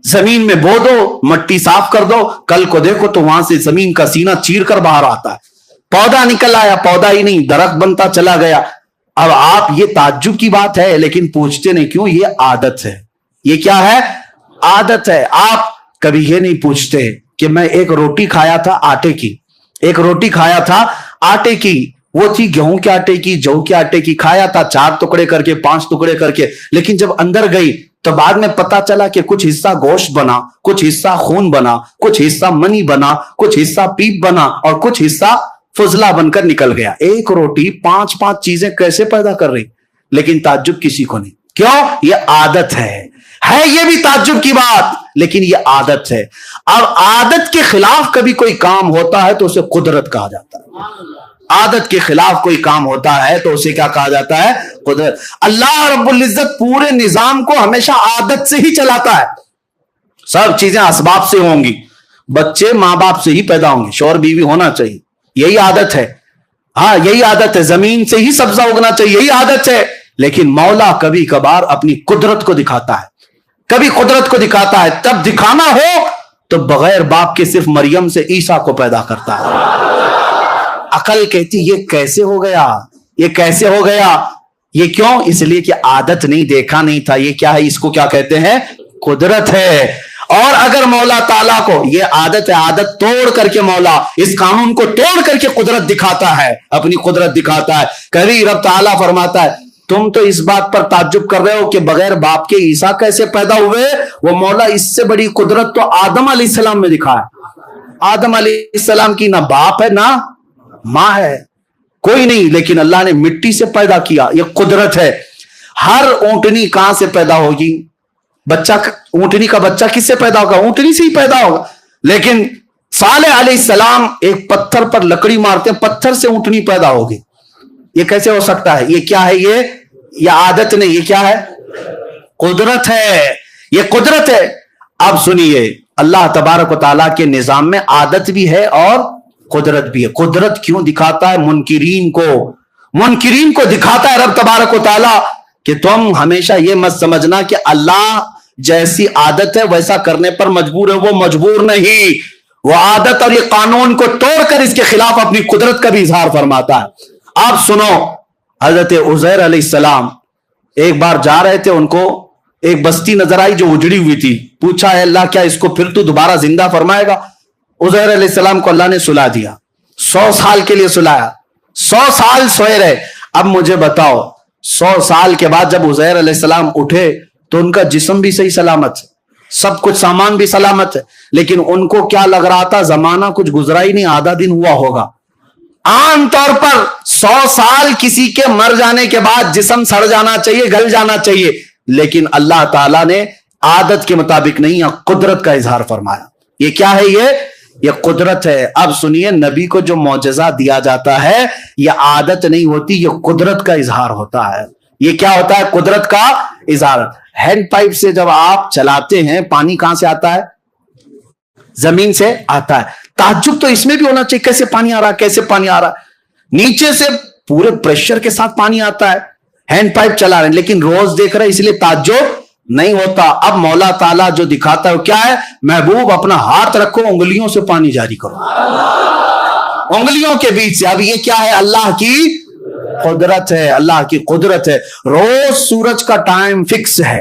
زمین میں بو دو, مٹی صاف کر دو, کل کو دیکھو تو وہاں سے زمین کا سینہ چیر کر باہر آتا ہے, پودا نکل آیا, پودا ہی نہیں درخت بنتا چلا گیا. اب آپ یہ تعجب کی بات ہے لیکن پوچھتے نہیں کیوں؟ یہ عادت ہے. یہ کیا ہے؟ عادت ہے. آپ کبھی یہ نہیں پوچھتے کہ میں ایک روٹی کھایا تھا آٹے کی, ایک روٹی کھایا تھا آٹے کی, وہ تھی گیہوں کے آٹے کی, جو کے آٹے کی, کھایا تھا 4 ٹکڑے کر کے 5 ٹکڑے کر کے, لیکن جب اندر گئی تو بعد میں پتا چلا کہ کچھ حصہ گوشت بنا, کچھ حصہ خون بنا, کچھ حصہ منی بنا, کچھ حصہ پیپ بنا, اور کچھ حصہ فضلہ بن کر نکل گیا. ایک روٹی 5 چیزیں کیسے پیدا کر رہی؟ لیکن تعجب کسی کو نہیں. کیوں؟ یہ عادت ہے یہ بھی تعجب کی بات, لیکن یہ عادت ہے. اب عادت کے خلاف کبھی کوئی کام ہوتا ہے تو اسے قدرت کہا جاتا ہے. عادت کے خلاف کوئی کام ہوتا ہے تو اسے کیا کہا جاتا ہے؟ قدرت. اللہ رب العزت پورے نظام کو ہمیشہ عادت سے ہی چلاتا ہے. سب چیزیں اسباب سے ہوں گی, بچے ماں باپ سے ہی پیدا ہوں گے, شوہر بیوی ہونا چاہیے, یہی عادت ہے. ہاں یہی عادت ہے. زمین سے ہی سبزہ اگنا چاہیے, یہی عادت ہے. لیکن مولا کبھی کبھار اپنی قدرت کو دکھاتا ہے, کبھی قدرت کو دکھاتا ہے. تب دکھانا ہو تو بغیر باپ کے صرف مریم سے عیسیٰ کو پیدا کرتا ہے. عقل کہتی یہ کیسے ہو گیا, یہ کیسے ہو گیا, یہ کیوں؟ اس لیے کہ عادت نہیں, دیکھا نہیں تھا. یہ کیا ہے؟ اس کو کیا کہتے ہیں؟ قدرت ہے. اور اگر مولا تعالیٰ کو یہ عادت ہے, عادت توڑ کر کے مولا اس قانون کو توڑ کر کے قدرت دکھاتا ہے, اپنی قدرت دکھاتا ہے. کبھی رب تعالیٰ فرماتا ہے تم تو اس بات پر تعجب کر رہے ہو کہ بغیر باپ کے عیسیٰ کیسے پیدا ہوئے, وہ مولا اس سے بڑی قدرت تو آدم علیہ السلام میں دکھا ہے. آدم علیہ السلام کی نہ باپ ہے نہ ماں ہے, کوئی نہیں, لیکن اللہ نے مٹی سے پیدا کیا. یہ قدرت ہے. ہر اونٹنی کہاں سے پیدا ہوگی؟ بچہ, اونٹنی کا بچہ کس سے پیدا ہوگا؟ اونٹنی سے ہی پیدا ہوگا. لیکن صالح علیہ السلام ایک پتھر پر لکڑی مارتے ہیں, پتھر سے اونٹنی پیدا ہوگی. یہ کیسے ہو سکتا ہے؟ یہ کیا ہے؟ یہ عادت نہیں, یہ کیا ہے؟ قدرت ہے. یہ قدرت ہے. اب سنیے, اللہ تبارک و تعالیٰ کے نظام میں عادت بھی ہے اور قدرت بھی ہے. قدرت کیوں دکھاتا ہے؟ منکرین کو دکھاتا ہے رب تبارک و تعالیٰ کہ تم ہمیشہ یہ مت سمجھنا کہ اللہ جیسی عادت ہے ویسا کرنے پر مجبور ہے. وہ مجبور نہیں, وہ عادت اور یہ قانون کو توڑ کر اس کے خلاف اپنی قدرت کا بھی اظہار فرماتا ہے. آپ سنو, حضرت عزیر علیہ السلام ایک بار جا رہے تھے, ان کو ایک بستی نظر آئی جو اجڑی ہوئی تھی. پوچھا ہے اللہ کیا اس کو پھر تو دوبارہ زندہ فرمائے گا؟ عزیر علیہ السلام کو اللہ نے سلا دیا, 100 سال کے لیے سلایا, 100 سال سوئے رہے. اب مجھے بتاؤ 100 سال کے بعد جب عزیر علیہ السلام اٹھے تو ان کا جسم بھی صحیح سلامت ہے, سب کچھ سامان بھی سلامت ہے, لیکن ان کو کیا لگ رہا تھا؟ زمانہ کچھ گزرا ہی نہیں, آدھا دن ہوا ہوگا. عام طور پر 100 سال کسی کے مر جانے کے بعد جسم سڑ جانا چاہیے, گل جانا چاہیے, لیکن اللہ تعالیٰ نے عادت کے مطابق نہیں, قدرت کا اظہار فرمایا. یہ کیا ہے؟ یہ قدرت ہے. اب سنیے, نبی کو جو معجزہ دیا جاتا ہے یہ عادت نہیں ہوتی, یہ قدرت کا اظہار ہوتا ہے. یہ کیا ہوتا ہے؟ قدرت کا اظہار. ہینڈ پائپ سے جب آپ چلاتے ہیں پانی کہاں سے آتا ہے؟ زمین سے آتا ہے. تعجب تو اس میں بھی ہونا چاہیے, کیسے پانی آ رہا ہے, کیسے پانی آ رہا ہے؟ نیچے سے پورے پریشر کے ساتھ پانی آتا ہے, ہینڈ پائپ چلا رہے ہیں, لیکن روز دیکھ رہے ہیں اس لیے تعجب نہیں ہوتا. اب مولا تعالیٰ جو دکھاتا ہے وہ کیا ہے؟ محبوب اپنا ہاتھ رکھو, انگلیوں سے پانی جاری کرو, انگلیوں کے بیچ سے. اب یہ کیا ہے؟ اللہ کی قدرت ہے، اللہ کی قدرت ہے. روز سورج کا ٹائم فکس ہے،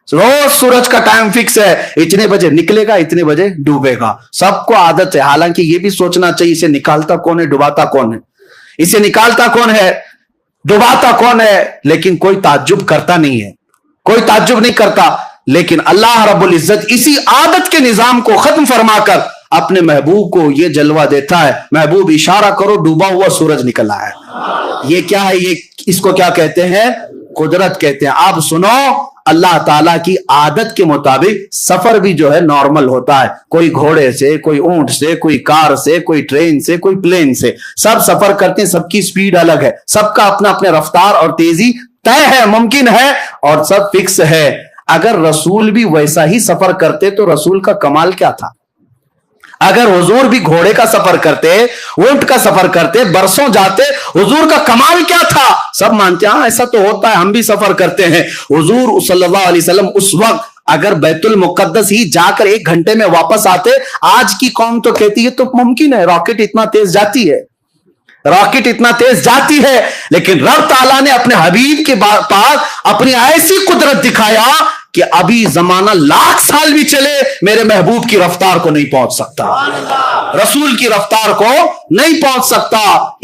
روز سورج کا ٹائم فکس ہے، اتنے بجے نکلے گا اتنے بجے ڈوبے گا. سب کو عادت ہے. حالانکہ یہ بھی سوچنا چاہیے اسے نکالتا کون ہے، ڈباتا کون ہے. اسے نکالتا کون ہے، ڈباتا کون ہے. لیکن کوئی تعجب کرتا نہیں ہے، کوئی تعجب نہیں کرتا. لیکن اللہ رب العزت اسی عادت کے نظام کو ختم فرما کر اپنے محبوب کو یہ جلوہ دیتا ہے. محبوب اشارہ کرو، ڈوبا ہوا سورج نکلا ہے. یہ کیا ہے؟ یہ اس کو کیا کہتے ہیں؟ قدرت کہتے ہیں. آپ سنو، اللہ تعالیٰ کی عادت کے مطابق سفر بھی جو ہے نارمل ہوتا ہے. کوئی گھوڑے سے، کوئی اونٹ سے، کوئی کار سے، کوئی ٹرین سے، کوئی پلین سے، سب سفر کرتے ہیں. سب کی سپیڈ الگ ہے، سب کا اپنا اپنے رفتار اور تیزی طے ہے، ممکن ہے، اور سب فکس ہے. اگر رسول بھی ویسا ہی سفر کرتے تو رسول کا کمال کیا تھا؟ اگر حضور بھی گھوڑے کا سفر کرتے، اونٹ کا سفر کرتے، برسوں جاتے، حضور کا کمال کیا تھا؟ سب مانتے ہیں ہاں ایسا تو ہوتا ہے، ہم بھی سفر کرتے ہیں. حضور صلی اللہ علیہ وسلم اس وقت اگر بیت المقدس ہی جا کر 1 گھنٹے میں واپس آتے، آج کی قوم تو کہتی ہے تو ممکن ہے، راکٹ اتنا تیز جاتی ہے، راکٹ اتنا تیز جاتی ہے. لیکن رب تعالیٰ نے اپنے حبیب کے پاس اپنی ایسی قدرت دکھایا کہ ابھی زمانہ 1,00,000 سال بھی چلے میرے محبوب کی رفتار کو نہیں پہنچ سکتا، رسول کی رفتار کو نہیں پہنچ سکتا.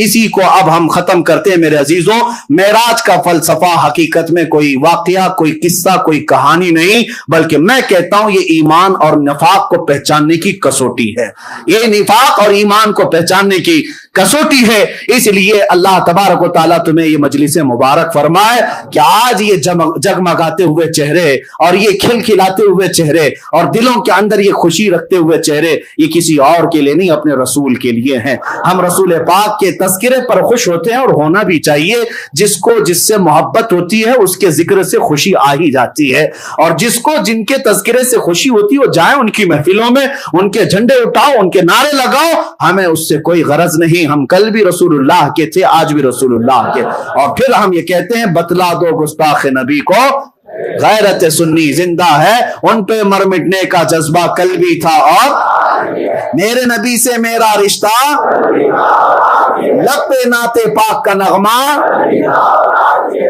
اسی کو اب ہم ختم کرتے ہیں میرے عزیزوں. معراج کا فلسفہ حقیقت میں کوئی واقعہ، کوئی قصہ، کوئی کہانی نہیں، بلکہ میں کہتا ہوں یہ ایمان اور نفاق کو پہچاننے کی کسوٹی ہے. یہ نفاق اور ایمان کو پہچاننے کی کسوٹی ہے. اس لیے اللہ تبارک و تعالیٰ تمہیں یہ مجلس مبارک فرمائے کہ آج یہ جگمگاتے ہوئے چہرے اور یہ کھلکھلاتے ہوئے چہرے اور دلوں کے اندر یہ خوشی رکھتے ہوئے چہرے، یہ کسی اور کے لیے نہیں، اپنے رسول کے لیے ہیں. ہم رسول پاک کے تذکرے پر خوش ہوتے ہیں، اور ہونا بھی چاہیے. جس سے محبت ہوتی ہے اس کے ذکر سے خوشی آ ہی جاتی ہے، اور جن کے تذکرے سے خوشی ہوتی ہے وہ جائیں ان کی محفلوں میں، ان کے جھنڈے اٹھاؤ، ان کے نعرے لگاؤ. ہمیں اس سے کوئی غرض نہیں. ہم کل بھی رسول اللہ کے تھے، آج بھی رسول اللہ کے. اور پھر ہم یہ کہتے ہیں بتلا دو گستاخ نبی کو غیرت سنی زندہ ہے، ان پہ مر مٹنے کا جذبہ کل بھی تھا، اور میرے نبی سے میرا رشتہ، لب پہ نعت پاک کا نغمہ،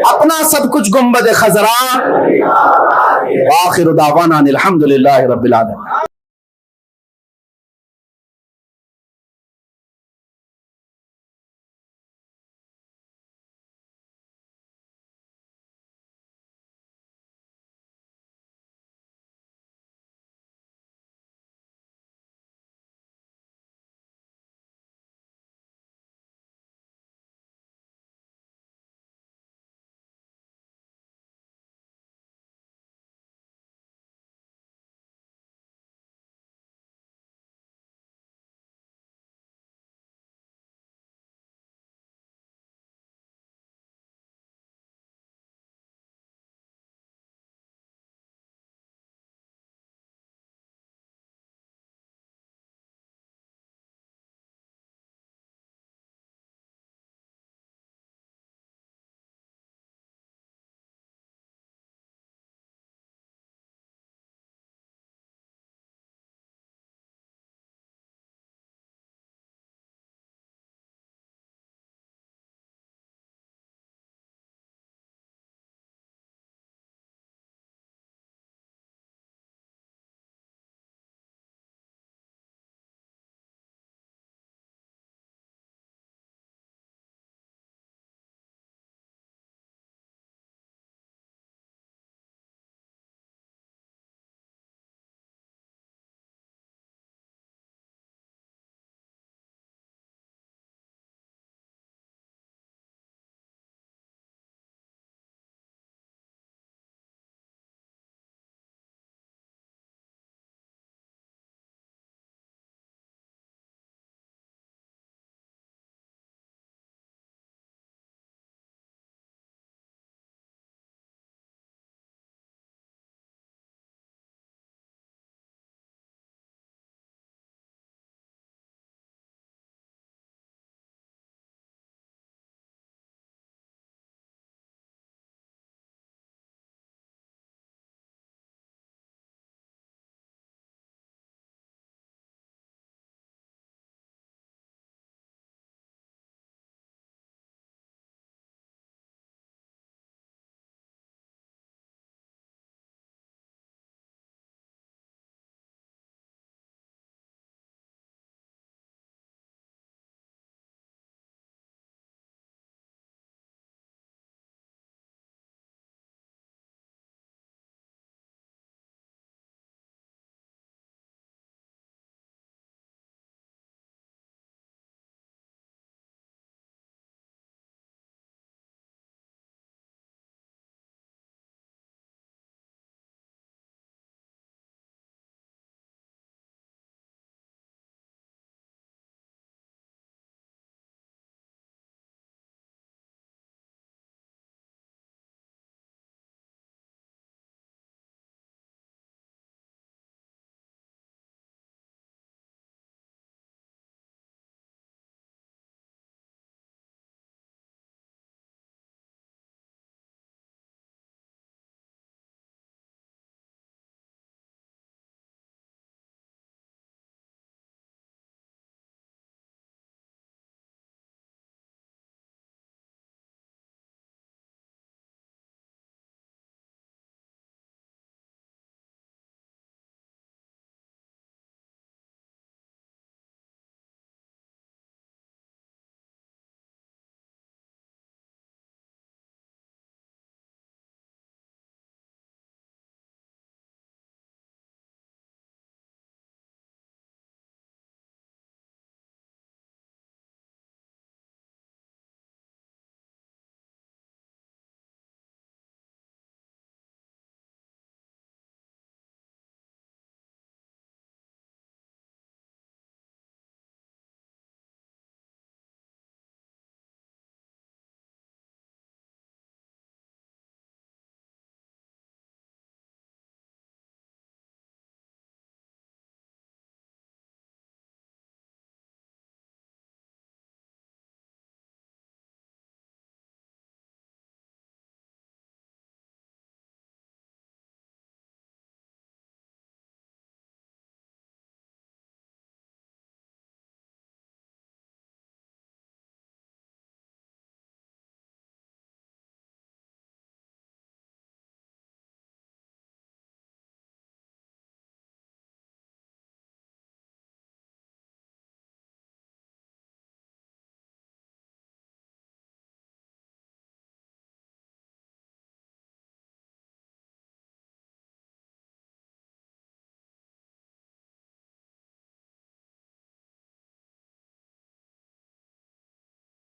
اپنا سب کچھ گنبد خضرا. وآخر دعوانا الحمدللہ رب العالمین.